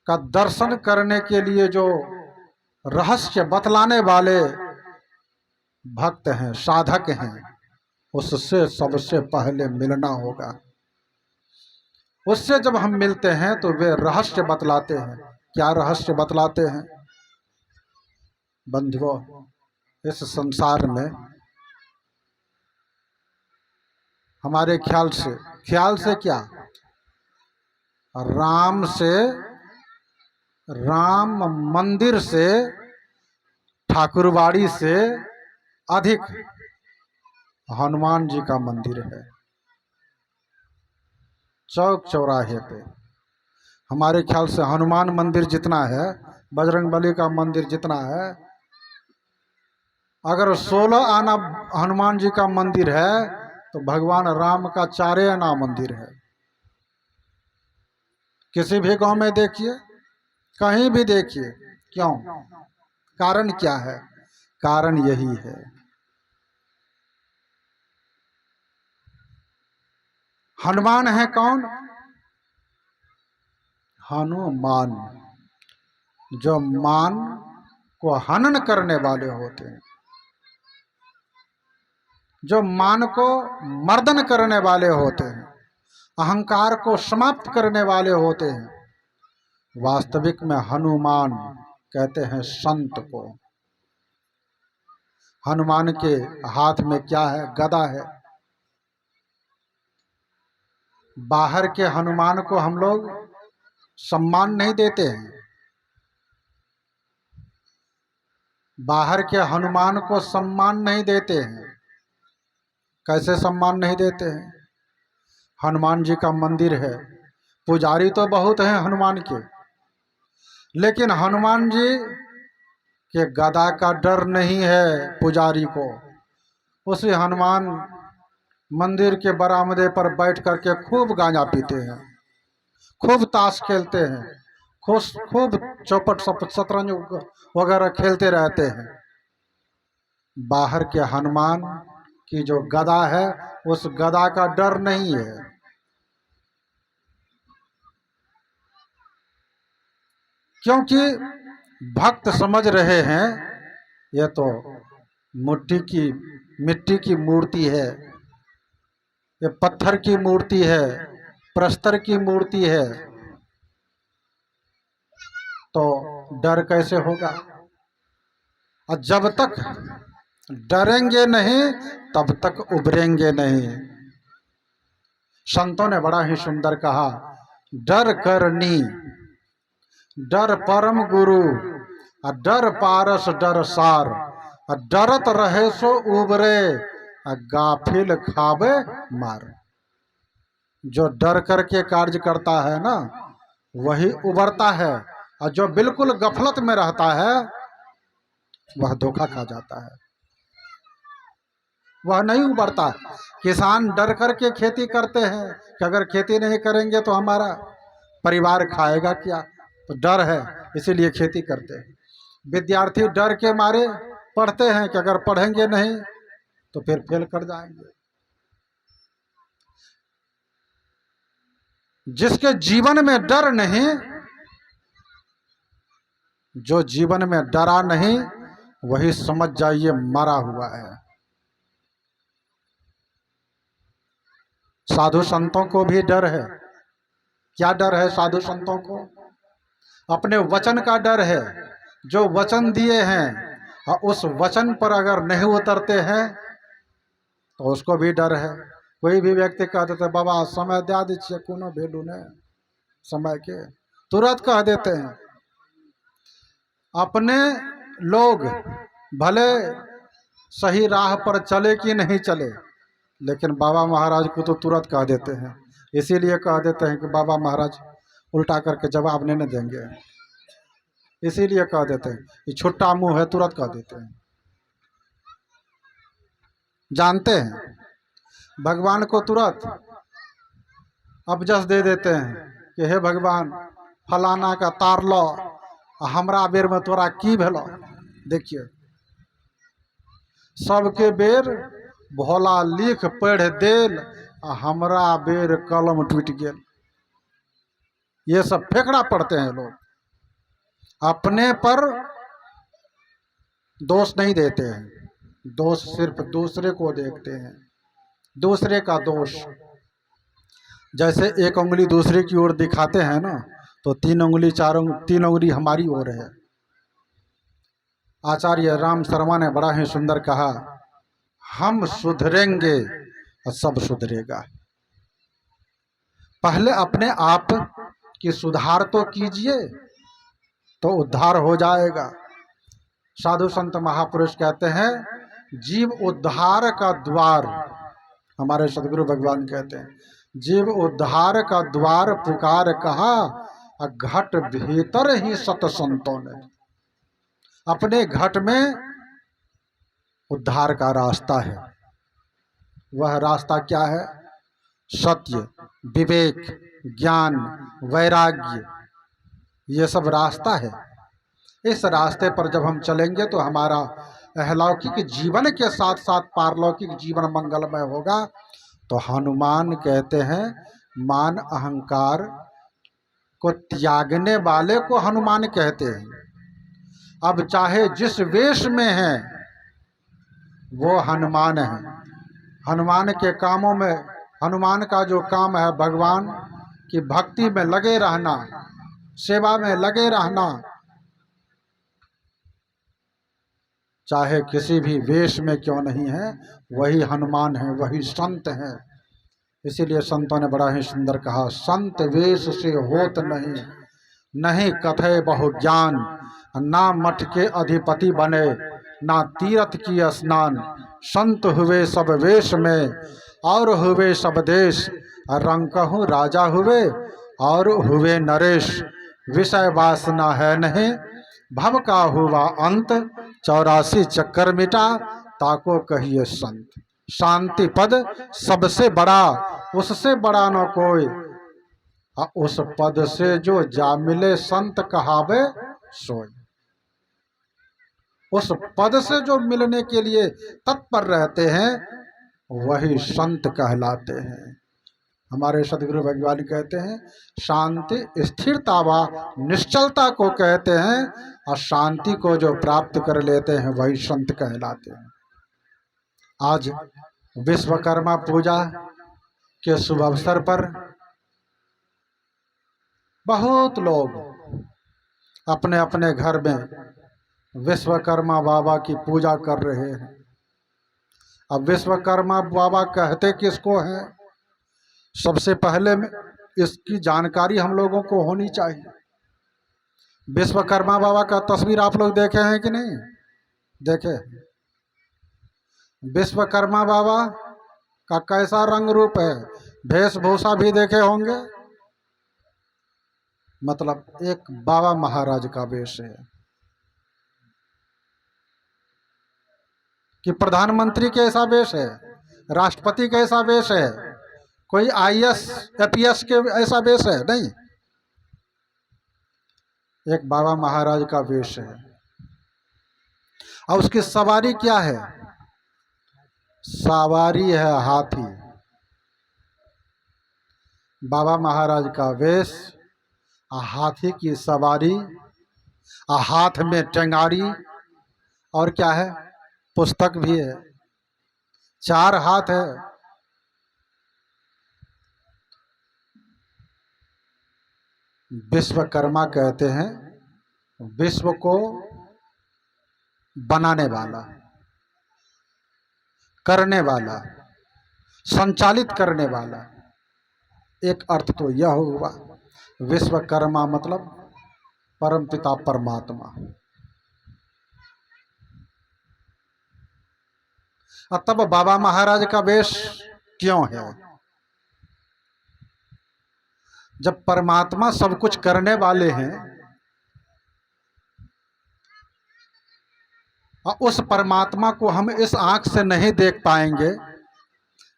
का दर्शन करने के लिए जो रहस्य बतलाने वाले भक्त हैं, साधक हैं, उससे सबसे पहले मिलना होगा। उससे जब हम मिलते हैं तो वे रहस्य बतलाते हैं। क्या रहस्य बतलाते हैं? बंधुओं, इस संसार में हमारे ख्याल से क्या, राम से, राम मंदिर से, ठाकुरबाड़ी से अधिक हनुमान जी का मंदिर है। चौक चौराहे पे हमारे ख्याल से हनुमान मंदिर जितना है, बजरंगबली का मंदिर जितना है, अगर 16 आना हनुमान जी का मंदिर है तो भगवान राम का 4 आना मंदिर है। किसी भी गांव में देखिए, कहीं भी देखिए, क्यों? कारण क्या है? कारण यही है, हनुमान है कौन? हनुमान, जो मान को हनन करने वाले होते हैं, जो मान को मर्दन करने वाले होते हैं, अहंकार को समाप्त करने वाले होते हैं, वास्तविक में हनुमान कहते हैं संत को। हनुमान के हाथ में क्या है? गदा है। बाहर के हनुमान को हम लोग सम्मान नहीं देते हैं। बाहर के हनुमान को सम्मान नहीं देते हैं। कैसे सम्मान नहीं देते हैं? हनुमान जी का मंदिर है, पुजारी तो बहुत हैं हनुमान के, लेकिन हनुमान जी के गदा का डर नहीं है पुजारी को। उसी हनुमान मंदिर के बरामदे पर बैठ करके खूब गांजा पीते हैं, खूब ताश खेलते हैं, खूब चौपट शतरंज वगैरह खेलते रहते हैं। बाहर के हनुमान की जो गदा है, उस गदा का डर नहीं है। क्योंकि भक्त समझ रहे हैं यह तो मिट्टी की मूर्ति है, ये पत्थर की मूर्ति है, प्रस्तर की मूर्ति है, तो डर कैसे होगा? और जब तक डरेंगे नहीं तब तक उभरेंगे नहीं। संतों ने बड़ा ही सुंदर कहा, डर करनी डर परम गुरु, डर पारस डर सार, डरत रहे सो उबरे, गाफिल खावे मार। जो डर करके कार्य करता है ना, वही उबरता है, और जो बिल्कुल गफलत में रहता है वह धोखा खा जाता है, वह नहीं उबरता। किसान डर करके खेती करते हैं कि अगर खेती नहीं करेंगे तो हमारा परिवार खाएगा क्या, तो डर है इसीलिए खेती करते हैं। विद्यार्थी डर के मारे पढ़ते हैं कि अगर पढ़ेंगे नहीं तो फिर फेल कर जाएंगे। जिसके जीवन में डर नहीं, जो जीवन में डरा नहीं, वही समझ जाइए मरा हुआ है। साधु संतों को भी डर है। क्या डर है साधु संतों को? अपने वचन का डर है। जो वचन दिए हैं और उस वचन पर अगर नहीं उतरते हैं तो उसको भी डर है। कोई भी व्यक्ति कह देते बाबा समय दे दीजिए, कोनो भेलू ने समय के, तुरंत कह देते हैं। अपने लोग भले सही राह पर चले कि नहीं चले, लेकिन बाबा महाराज को तो तुरंत कह देते हैं। इसीलिए कह देते हैं कि बाबा महाराज उल्टा करके जवाब नहीं देंगे, इसीलिए कह देते हैं। ये छुट्टा मुंह है, तुरंत कह देते हैं। जानते हैं भगवान को तुरंत अबजस दे देते हैं कि हे भगवान फलाना का तार लो, हमरा बेर में तोरा की भेलो। देखिए सबके बेर भोला लिख पढ़ देल, हमरा बेर कलम टूट गेल। ये सब फेंकड़ा पढ़ते हैं लोग, अपने पर दोष नहीं देते हैं, दोष सिर्फ दूसरे को देखते हैं, दूसरे का दोष। जैसे एक उंगली दूसरे की ओर दिखाते हैं ना, तो तीन उंगली हमारी ओर है। आचार्य राम शर्मा ने बड़ा ही सुंदर कहा, हम सुधरेंगे और सब सुधरेगा। पहले अपने आप की सुधार तो कीजिए तो उद्धार हो जाएगा। साधु संत महापुरुष कहते हैं जीव उद्धार का द्वार, हमारे सदगुरु भगवान कहते हैं जीव उद्धार का द्वार पुकार कहा, घट भीतर ही सत संतों ने। अपने घट में उद्धार का रास्ता है। वह रास्ता क्या है? सत्य, विवेक, ज्ञान, वैराग्य, ये सब रास्ता है। इस रास्ते पर जब हम चलेंगे तो हमारा अलौकिक जीवन के साथ साथ पारलौकिक जीवन मंगलमय होगा। तो हनुमान कहते हैं मान अहंकार को त्यागने वाले को हनुमान कहते हैं। अब चाहे जिस वेश में है वो हनुमान है। हनुमान के कामों में, हनुमान का जो काम है भगवान की भक्ति में लगे रहना, सेवा में लगे रहना, चाहे किसी भी वेश में क्यों नहीं है, वही हनुमान है, वही संत है। इसीलिए संतों ने बड़ा ही सुंदर कहा, संत वेश से होत नहीं, नहीं कथे बहु ज्ञान, ना मठ के अधिपति बने, ना तीर्थ की स्नान। संत हुए सब वेश में, और हुए सब देश, रंकहु राजा हुए, और हुए नरेश। विषय वासना है नहीं, भव का हुआ अंत, 84 चक्कर मिटा, ताको कहिए संत। शांति पद सबसे बड़ा, उससे बड़ा न कोई, उस पद से जो जा मिले संत कहावे सोई। उस पद से जो मिलने के लिए तत्पर रहते हैं वही संत कहलाते हैं। हमारे सदगुरु भगवान कहते हैं, शांति स्थिरता व निश्चलता को कहते हैं, और शांति को जो प्राप्त कर लेते हैं वही संत कहलाते हैं। आज विश्वकर्मा पूजा के शुभ अवसर पर बहुत लोग अपने अपने घर में विश्वकर्मा बाबा की पूजा कर रहे हैं। अब विश्वकर्मा बाबा कहते किसको हैं? सबसे पहले में इसकी जानकारी हम लोगों को होनी चाहिए। विश्वकर्मा बाबा का तस्वीर आप लोग देखे हैं कि नहीं देखे? विश्वकर्मा बाबा का कैसा रंग रूप है, वेशभूषा भी देखे होंगे। मतलब एक बाबा महाराज का वेश है कि प्रधानमंत्री कैसा वेश है, राष्ट्रपति कैसा वेश है, कोई IAS APS के ऐसा वेश है नहीं। एक बाबा महाराज का वेश है। और उसकी सवारी क्या है? सवारी है हाथी। बाबा महाराज का वेश, हाथी की सवारी, हाथ में टेंगारी, और क्या है? पुस्तक भी है। 4 हाथ है। विश्वकर्मा कहते हैं विश्व को बनाने वाला, करने वाला, संचालित करने वाला। एक अर्थ तो यह हुआ। विश्वकर्मा मतलब परमपिता परमात्मा। तब बाबा महाराज का वेश क्यों है? जब परमात्मा सब कुछ करने वाले हैं, और उस परमात्मा को हम इस आंख से नहीं देख पाएंगे।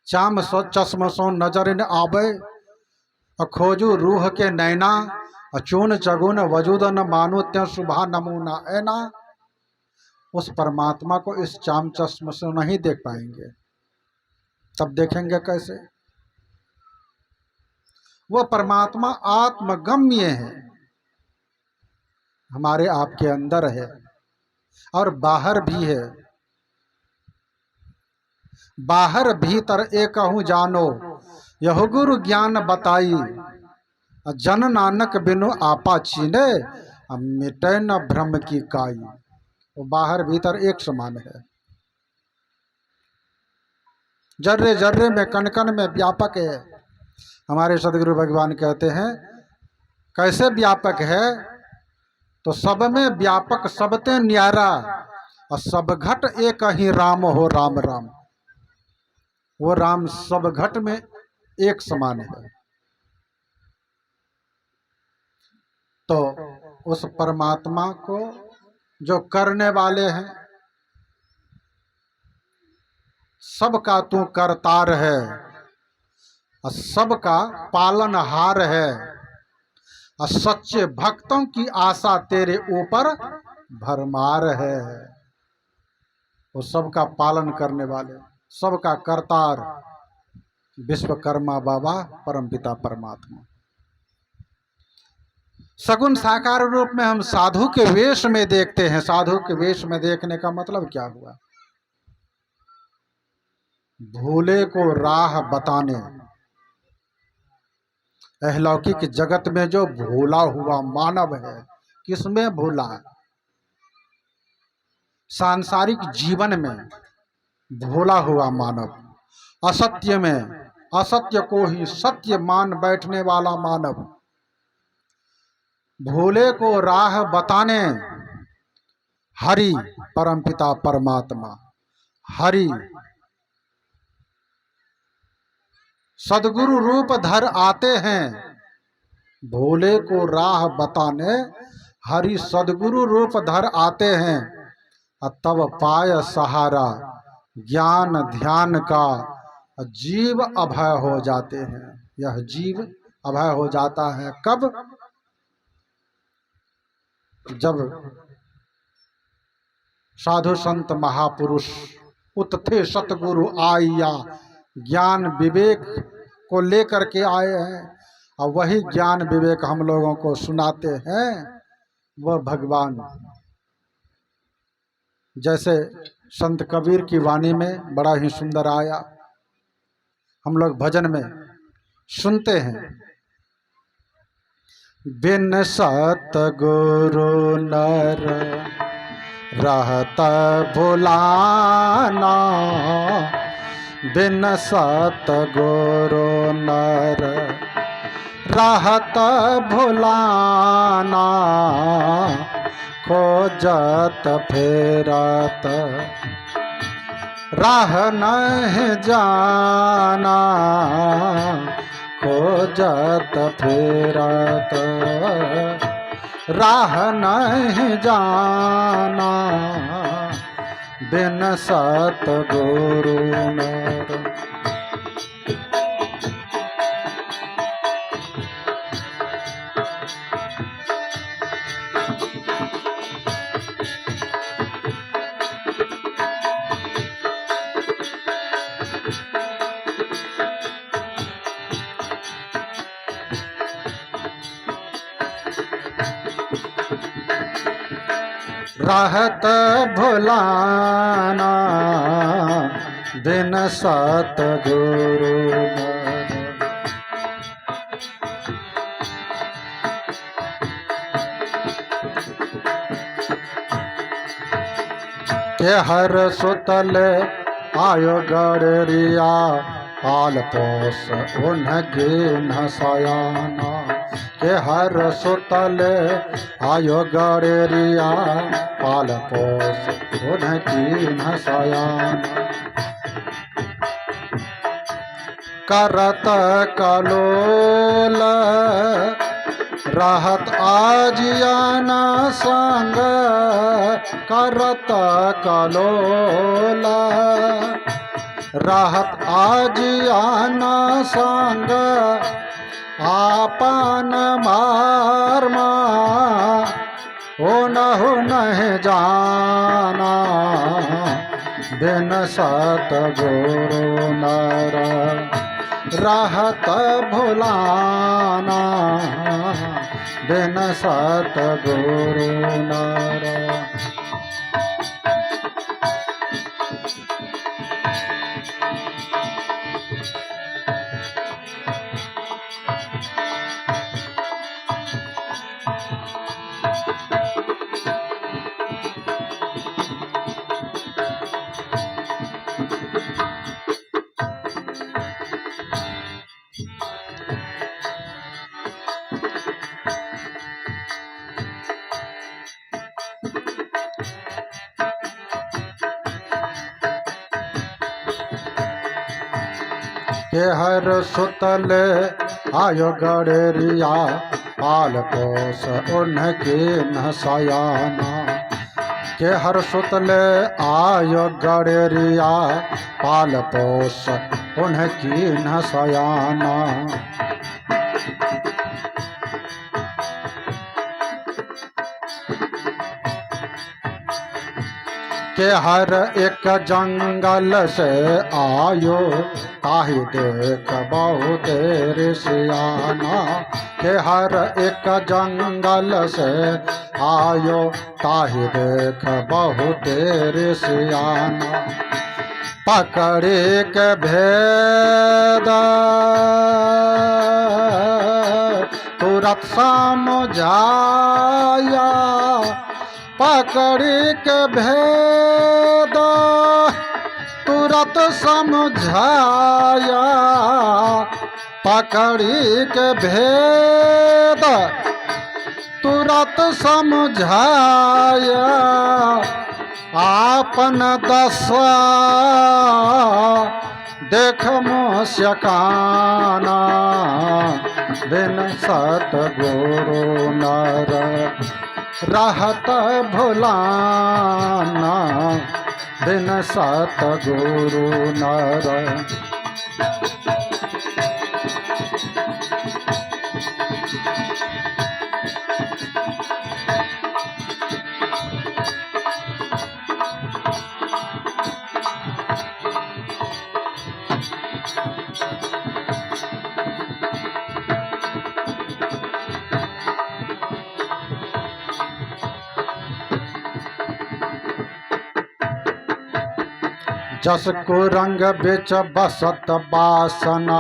चाम सो चश्म सो नजर न आवे, खोजू रूह के नैना, चून चगुन वजूद न मानो त्यों शुभा नमूना ऐना। उस परमात्मा को इस चाम चश्म से नहीं देख पाएंगे, तब देखेंगे कैसे? वो परमात्मा आत्मगम्य है, हमारे आपके अंदर है और बाहर भी है। बाहर भीतर एकहु जानो, यह गुरु ज्ञान बताई। जन नानक बिनु आपा चीने, मिटे न भ्रम की काई। वो बाहर भीतर एक समान है, जर्रे जर्रे में कण कण में व्यापक है। हमारे सदगुरु भगवान कहते हैं कैसे व्यापक है? तो सब में व्यापक सबते न्यारा, और सब घट एक ही राम हो राम राम। वो राम सब घट में एक समान है। तो उस परमात्मा को जो करने वाले हैं, सबका तू करतार है, और सबका पालनहार है, और सच्चे भक्तों की आशा तेरे ऊपर भरमार है। वो सबका पालन करने वाले, सबका करतार विश्वकर्मा बाबा परमपिता परमात्मा। सगुण साकार रूप में हम साधु के वेश में देखते हैं। साधु के वेश में देखने का मतलब क्या हुआ? भोले को राह बताने। अलौकिक जगत में जो भोला हुआ मानव है, किसमें भोला है? सांसारिक जीवन में भोला हुआ मानव, असत्य में असत्य को ही सत्य मान बैठने वाला मानव, भोले को राह बताने हरि परमपिता परमात्मा, हरि सदगुरु रूप धर आते हैं। भोले को राह बताने हरि सदगुरु रूप धर आते हैं। तब पाय सहारा ज्ञान ध्यान का जीव अभय हो जाते हैं। यह जीव अभय हो जाता है कब? जब साधु संत महापुरुष उत्थे सतगुरु आइया ज्ञान विवेक को लेकर के आए हैं, और वही ज्ञान विवेक हम लोगों को सुनाते हैं। वह भगवान, जैसे संत कबीर की वाणी में बड़ा ही सुंदर आया, हम लोग भजन में सुनते हैं। बिन सतगुरु नर रहत भुलाना, बिन सतगुरु नर रहत भुलाना, खोजत फेरत राह नहीं जाना, खोजत फेरत राह नहीं जाना, बिन सतगुरु नर। रहत भुलाना, बिन सतगुरु नर। के हर सुतल आयो गड़रिया, पाल पोस उनके न सयाना, के हर सुतल आयो गड़रिया, पाल पोस उनकी न सयाना, करत कलोल रहत आजियाना संग, करत कलोल रहत आजियाना संग, आपन मारमा ओ नहु नहीं जाना, बिन सतगुरु नर रहत भुलाना, बिन सतगुरु नर। के हर सुतल आयो गड़रिया, पाल पोस उनके न सयाना, के हर सुतल आयो गड़रिया, पाल पोस उनकी न सयाना, के हर एक जंगल से आयो, ताहि देख बहुत ऋषियाना, के हर एक जंगल से आयो, ताहि देख बहुत ऋषियाना। पकड़ी के भेद तुरत समझाया, पकड़ी के भेद तुरत समझाया, पकड़ी के भेद तुरत समझाया। आपन दशा देख मोस्यकाना, बिन सतगुरु नर रहत भुलाना, बिन सतगुरु नर। जस कुरंग बिच बसत बासना,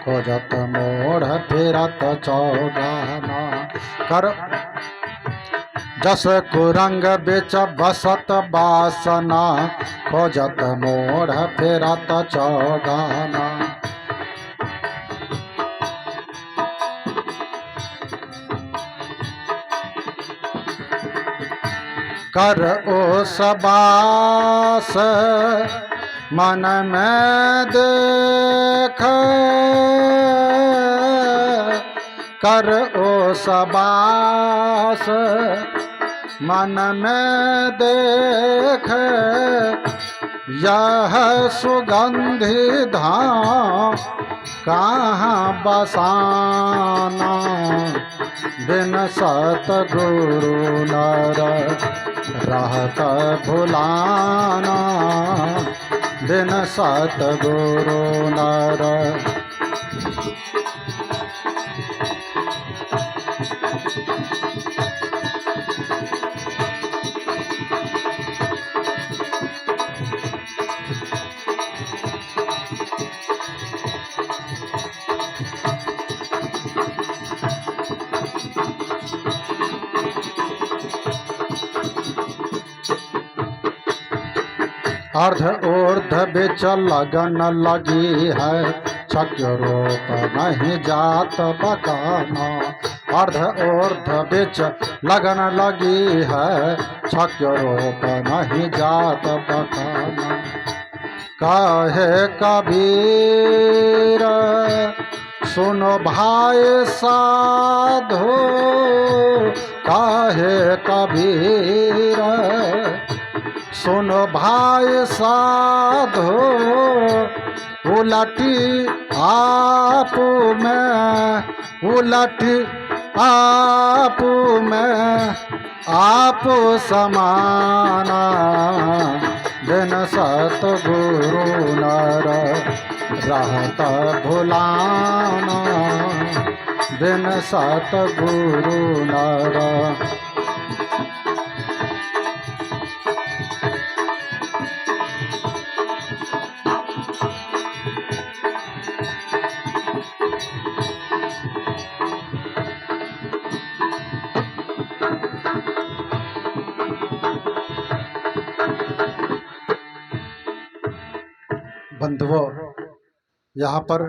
खोजत मोढ़ फिरत चौगाना। कर जस कुरंग बिच बसत बासना, खोजत मोढ़ फिरत चौगाना। कर ओ सबास मन में देख, कर ओ सबास मन में देख। यह सुगंधि धाम कहाँ बसाना, बिन सतगुरु नर रहत भुलाना, बिन सतगुरु नर। अर्ध ऊर्ध बिच लगन लगी है, शक्य रूप नहीं जात बकाना। अर्ध ऊर्ध बिच लगन लगी है, शक्य रूप नहीं जात बकाना। कहे कबीर सुनो भाई साधो, कहे कबीर सुनो भाई साधो। उलटी आप में, उलटी आप में आप समाना, बिन सतगुरु नर रहत भुलाना, बिन सतगुरु नर। बंधुओं, यहाँ पर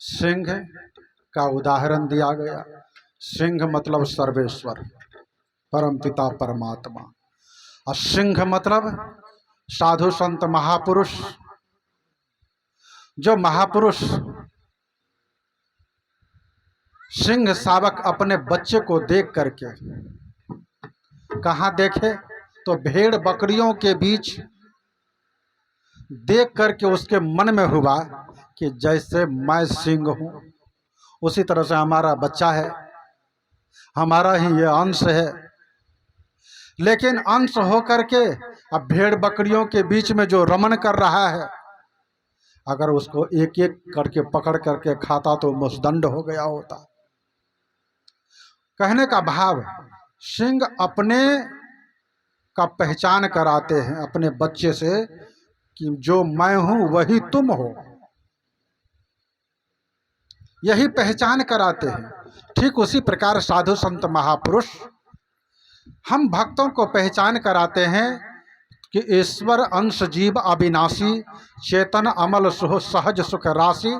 सिंह का उदाहरण दिया गया। सिंह मतलब सर्वेश्वर, परमपिता परमात्मा। और सिंह मतलब साधु संत महापुरुष। जो महापुरुष सिंह शावक अपने बच्चे को देख करके, कहाँ देखे तो भेड़ बकरियों के बीच देख करके उसके मन में हुआ कि जैसे मैं सिंह हूँ, उसी तरह से हमारा बच्चा है, हमारा ही ये अंश है। लेकिन अंश हो करके अब भेड़ बकरियों के बीच में जो रमन कर रहा है, अगर उसको एक एक करके पकड़ करके खाता तो मुसदंड हो गया होता। कहने का भाव, सिंह अपने का पहचान कराते हैं अपने बच्चे से कि जो मैं हूं वही तुम हो, यही पहचान कराते हैं। ठीक उसी प्रकार साधु संत महापुरुष हम भक्तों को पहचान कराते हैं कि ईश्वर अंश जीव अविनाशी, चेतन अमल सहज सुख राशि।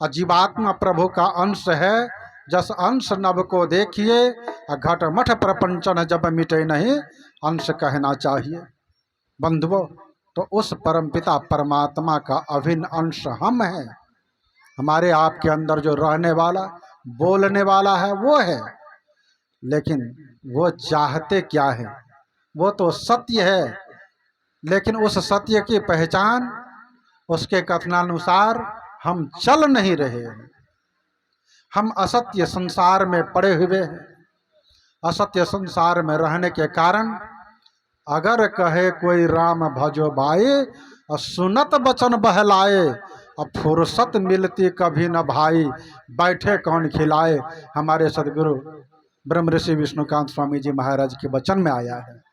जीवात्मा प्रभु का अंश है, जस अंश नभ को देखिए, घट मठ प्रपंचन जब मिटे नहीं, अंश कहना चाहिए। बंधुओं, तो उस परमपिता परमात्मा का अभिन्न अंश हम हैं। हमारे आपके अंदर जो रहने वाला बोलने वाला है वो है, लेकिन वो चाहते क्या है? वो तो सत्य है, लेकिन उस सत्य की पहचान उसके कथनानुसार हम चल नहीं रहे हैं। हम असत्य संसार में पड़े हुए हैं। असत्य संसार में रहने के कारण अगर कहे कोई राम भजो भाई, और सुनत बचन बहलाए, और फुर्सत मिलती कभी न भाई, बैठे कौन खिलाए। हमारे सदगुरु ब्रह्म ऋषि विष्णुकांत स्वामी जी महाराज के वचन में आया है।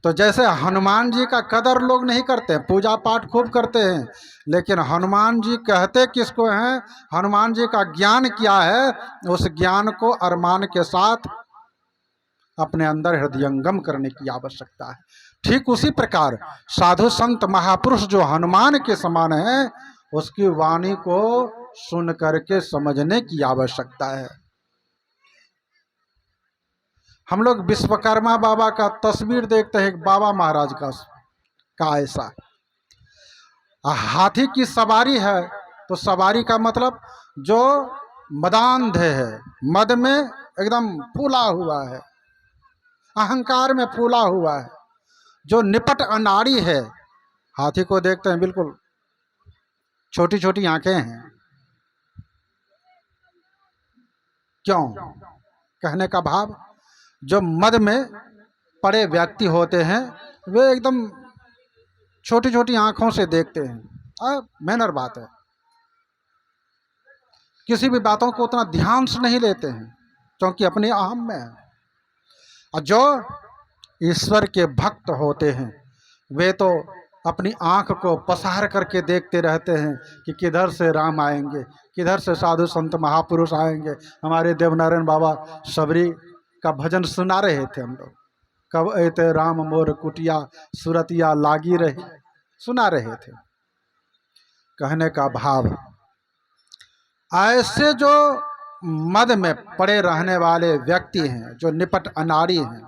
तो जैसे हनुमान जी का कदर लोग नहीं करते, पूजा पाठ खूब करते हैं, लेकिन हनुमान जी कहते किसको हैं? हनुमान जी का ज्ञान क्या है? उस ज्ञान को अरमान के साथ अपने अंदर हृदयंगम करने की आवश्यकता है। ठीक उसी प्रकार साधु संत महापुरुष जो हनुमान के समान है, उसकी वाणी को सुन करके समझने की आवश्यकता है। हम लोग विश्वकर्मा बाबा का तस्वीर देखते हैं, बाबा महाराज का ऐसा हाथी की सवारी है, तो सवारी का मतलब जो मदान्ध है, मद में एकदम फूला हुआ है, अहंकार में फूला हुआ है। जो निपट अनाड़ी है, हाथी को देखते हैं बिल्कुल छोटी छोटी आंखें हैं। क्यों? कहने का भाव, जो मद में पड़े व्यक्ति होते हैं वे एकदम छोटी छोटी आंखों से देखते हैं। मैनर बात है, किसी भी बातों को उतना ध्यान से नहीं लेते हैं, क्योंकि अपने अहम में है। और जो ईश्वर के भक्त होते हैं वे तो अपनी आंख को पसार करके देखते रहते हैं कि किधर से राम आएंगे, किधर से साधु संत महापुरुष आएंगे। हमारे देवनारायण बाबा सबरी का भजन सुना रहे थे हम लोग, कब ऐते राम मोर कुटिया, सुरतिया लागी रही, सुना रहे थे। कहने का भाव, ऐसे जो मद में पड़े रहने वाले व्यक्ति हैं, जो निपट अनाड़ी हैं,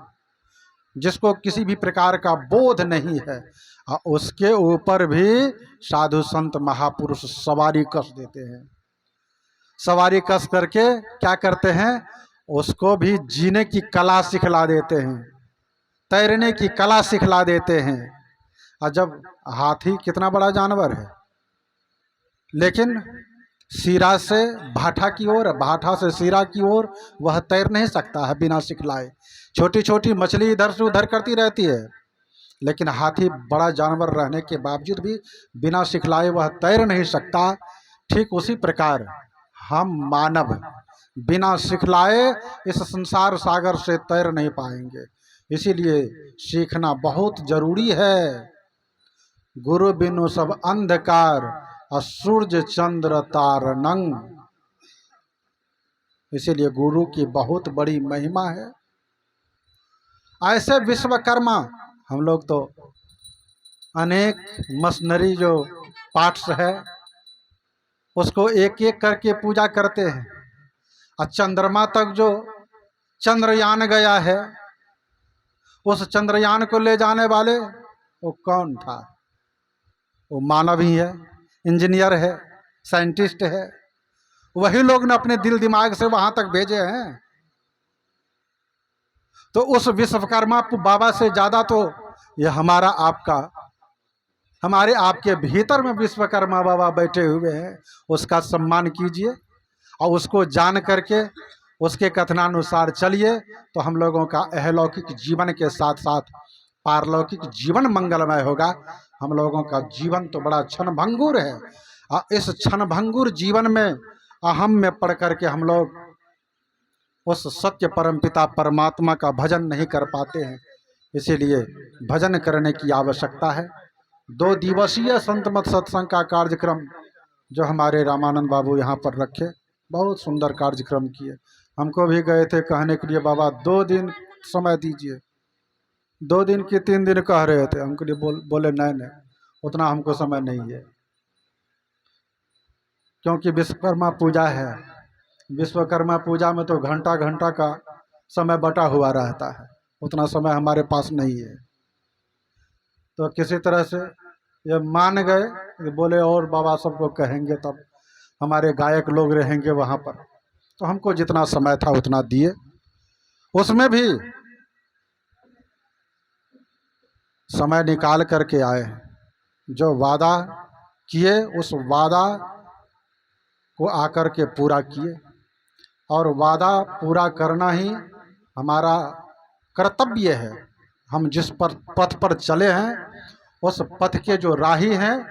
जिसको किसी भी प्रकार का बोध नहीं है, उसके ऊपर भी साधु संत महापुरुष सवारी कस देते हैं। सवारी कस करके क्या करते हैं? उसको भी जीने की कला सिखला देते हैं, तैरने की कला सिखला देते हैं। और जब हाथी कितना बड़ा जानवर है, लेकिन सिरा से भाठा की ओर, भाठा से सिरा की ओर वह तैर नहीं सकता है बिना सिखलाए। छोटी छोटी मछली इधर से उधर करती रहती है, लेकिन हाथी बड़ा जानवर रहने के बावजूद भी बिना सिखलाए वह तैर नहीं सकता। ठीक उसी प्रकार हम मानव बिना सिखलाए इस संसार सागर से तैर नहीं पाएंगे। इसीलिए सीखना बहुत जरूरी है। गुरु बिनु सब अंधकार, सूर्य चंद्र तारनंग। इसीलिए गुरु की बहुत बड़ी महिमा है। ऐसे विश्वकर्मा, हम लोग तो अनेक मशीनरी जो पार्ट्स है उसको एक एक करके पूजा करते हैं। और चंद्रमा तक जो चंद्रयान गया है, उस चंद्रयान को ले जाने वाले वो कौन था? वो मानव ही है, इंजीनियर है, साइंटिस्ट है। वही लोग ने अपने दिल दिमाग से वहां तक भेजे हैं। तो उस विश्वकर्मा बाबा से ज्यादा तो ये हमारा आपका, हमारे आपके भीतर में विश्वकर्मा बाबा बैठे हुए हैं। उसका सम्मान कीजिए और उसको जान करके उसके कथनानुसार चलिए, तो हम लोगों का अहलौकिक जीवन के साथ साथ पारलौकिक जीवन मंगलमय होगा। हम लोगों का जीवन तो बड़ा क्षणभंगुर है, और इस क्षणभंगुर जीवन में अहम में पढ़ करके हम लोग उस सत्य परमपिता परमात्मा का भजन नहीं कर पाते हैं। इसीलिए भजन करने की आवश्यकता है। 2 दिवसीय संत मत सत्संग का कार्यक्रम जो हमारे रामानंद बाबू यहाँ पर रखे, बहुत सुंदर कार्यक्रम किए। हमको भी गए थे कहने के लिए, बाबा 2 दिन समय दीजिए। 2 दिन की 3 दिन कह रहे थे। हमको लिए बोले नहीं, उतना हमको समय नहीं है, क्योंकि विश्वकर्मा पूजा है। विश्वकर्मा पूजा में तो घंटा घंटा का समय बटा हुआ रहता है, उतना समय हमारे पास नहीं है। तो किसी तरह से ये मान गए, बोले और बाबा सबको कहेंगे तब हमारे गायक लोग रहेंगे वहाँ पर। तो हमको जितना समय था उतना दिए। उसमें भी समय निकाल करके आए। जो वादा किए उस वादा को आकर के पूरा किए, और वादा पूरा करना ही हमारा कर्तव्य है। हम जिस पर पथ पर चले हैं उस पथ के जो राही हैं,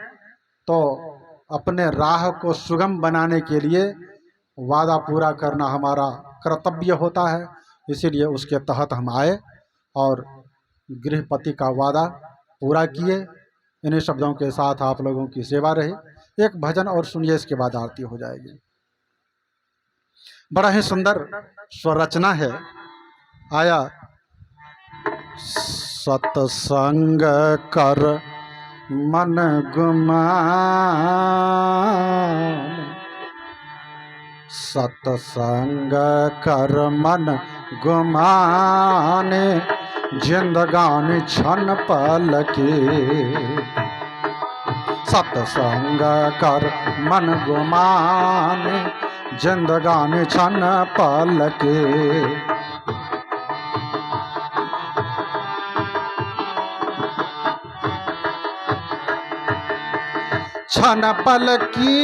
तो अपने राह को सुगम बनाने के लिए वादा पूरा करना हमारा कर्तव्य होता है। इसीलिए उसके तहत हम आए और गृहपति का वादा पूरा किए। इन्हीं शब्दों के साथ आप लोगों की सेवा रही। एक भजन और सुनिए, इसके बाद आरती हो जाएगी। बड़ा ही सुंदर स्वरचना है। आया सत्संग कर मन गुमान, सत्संग कर मन गुमान, जिंदगानी क्षण पल की। सत्संग कर मन गुमान, जिंदगानी क्षण पल की। क्षण पल की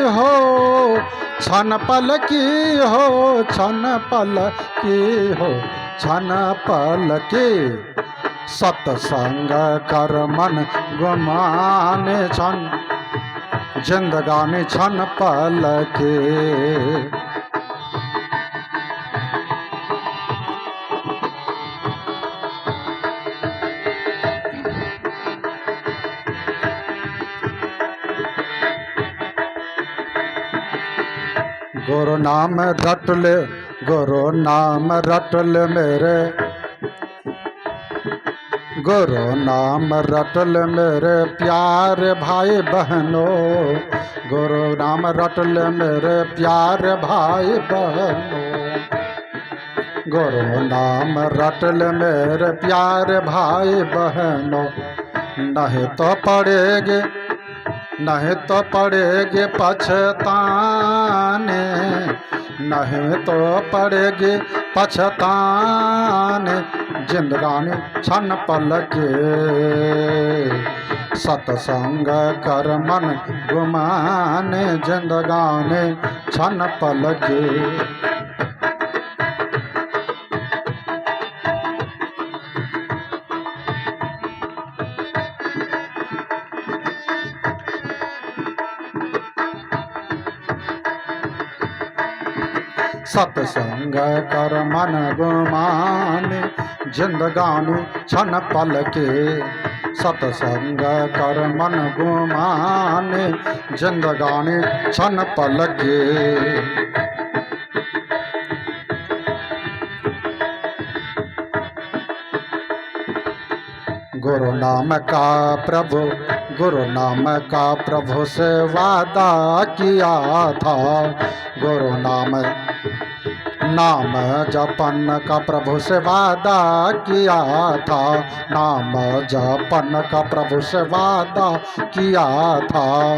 हो, क्षण पल की हो, क्षण पल की हो, क्षण पल की। सत्संग कर मन गुमाने क्षण, जिंदगानी क्षण पल की। गुरु नाम रट ले, गुरु नाम रट ले मेरे, गुरु नाम रट ले मेरे प्यारे भाई बहनों। गुरु नाम रट ले मेरे प्यारे भाई बहनों। गुरु नाम रट ले मेरे प्यारे भाई बहनों। नहीं तो पड़ेगे, नहीं तो पड़ेगे पछताने, नहीं तो पड़ेगी पछताने, जिंदगानी क्षण पल के। सत्संग कर मन गुमाने, जिंदगानी क्षण पल के। सत्संग कर मन गुमाने, जिंदगानी क्षण पल के। सत्संग कर मन गुमाने, जिंदगानी क्षण पल के। गुरु नाम का प्रभु, गुरु नाम का प्रभु से वादा किया था। गुरु नाम नाम जपन का प्रभु से वादा किया था। नाम जपन का प्रभु से वादा किया था।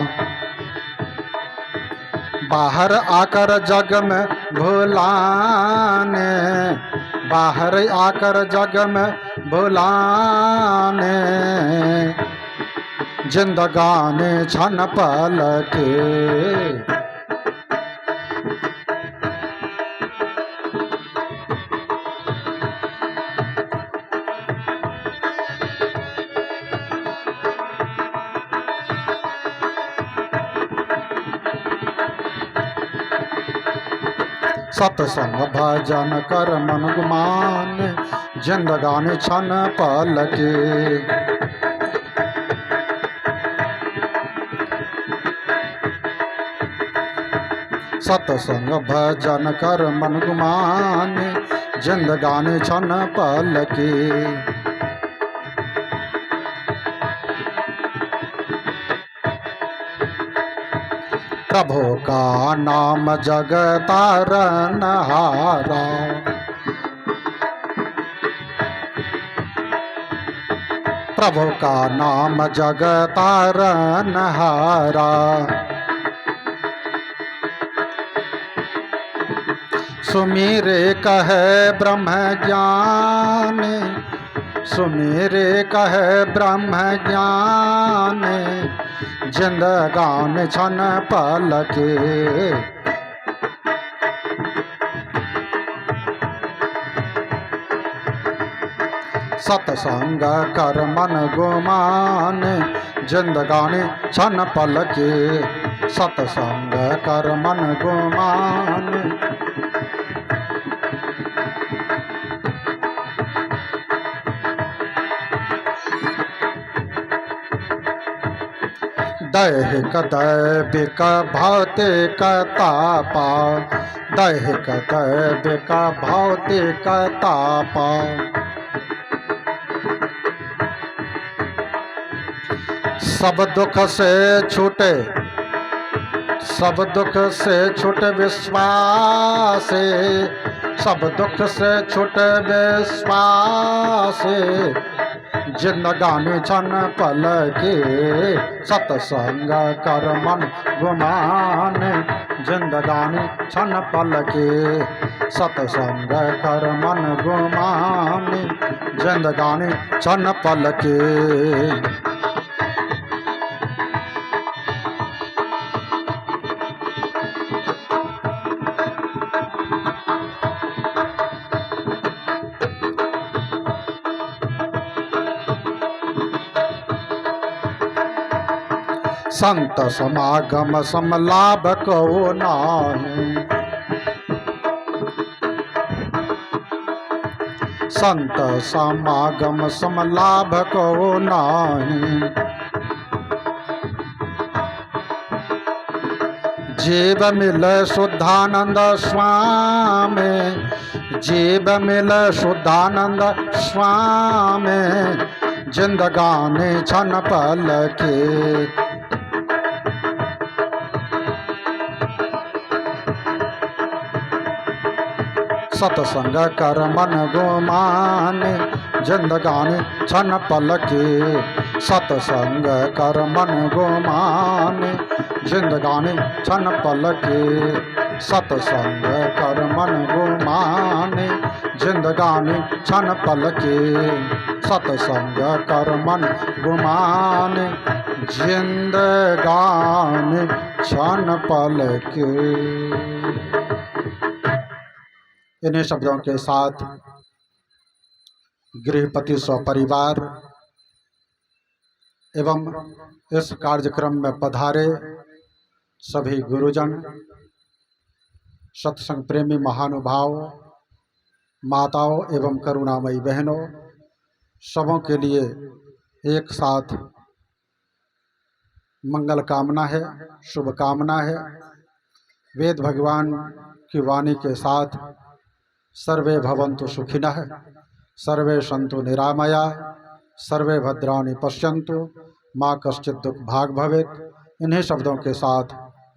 बाहर आकर जग में भुलाने, बाहर आकर जग में भुलाने, जिंदगानी क्षण पल के। सत्संग भजन कर मन गुमान, जिंदगानी छन पल के। सत्संग भजन कर मन गुमान, जिंदगानी छन पल के। प्रभु का नाम जगतारनहारा, प्रभु का नाम जगतारनहारा। सुमिरे कहे ब्रह्म ज्ञान, सुमिरे कहे ब्रह्म ज्ञान, जिंदगान छन पल के। सत्संग कर मन गुमान, जिंदगानी छन पल के। सत्संग कर मन गुमान, दैहिक दैविक भौतिक तापा, दैहिक दैविक भौतिक तापा। सब दुख से छूटे, सब दुख से छूटे विश्वास, सब दुख से छूटे विश्वास, जिंदगानी छन पल के। सत्संग कर मन गुमान, जिंदगानी छन पल के। सत्संग कर मन गुमान, जिंदगानी छन पल के। संत समागम समलाभ को नाही, संत समागम समलाभ को नाही। जीव मिल शुद्धानंद स्वामी, जीव मिल शुद्धानंद स्वामी, जिंदगानी छन पल के। सत्संग कर मन गुमान, जिंदगानी छन पल के। सत्संग कर मन गुमान, जिंदगानी छन पल के। सत्संग कर मन गुमान, जिंदगानी छन पल के। सत्संग कर मन गुमान, जिंदगानी छन पल के। इन्हीं शब्दों के साथ गृहपति स्वपरिवार एवं इस कार्यक्रम में पधारे सभी गुरुजन, सत्संग प्रेमी महानुभाव, माताओं एवं करुणामयी बहनों, सबों के लिए एक साथ मंगल कामना है, शुभ कामना है। वेद भगवान की वाणी के साथ सर्वे भवन्तु सुखिनः, सर्वे सन्तु निरामया, सर्वे भद्राणि पश्यन्तु, माँ कश्चित् दुख भाग भवेत्। इन्हीं शब्दों के साथ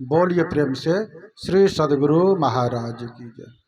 बोलिए प्रेम से श्री सद्गुरु महाराज की जय।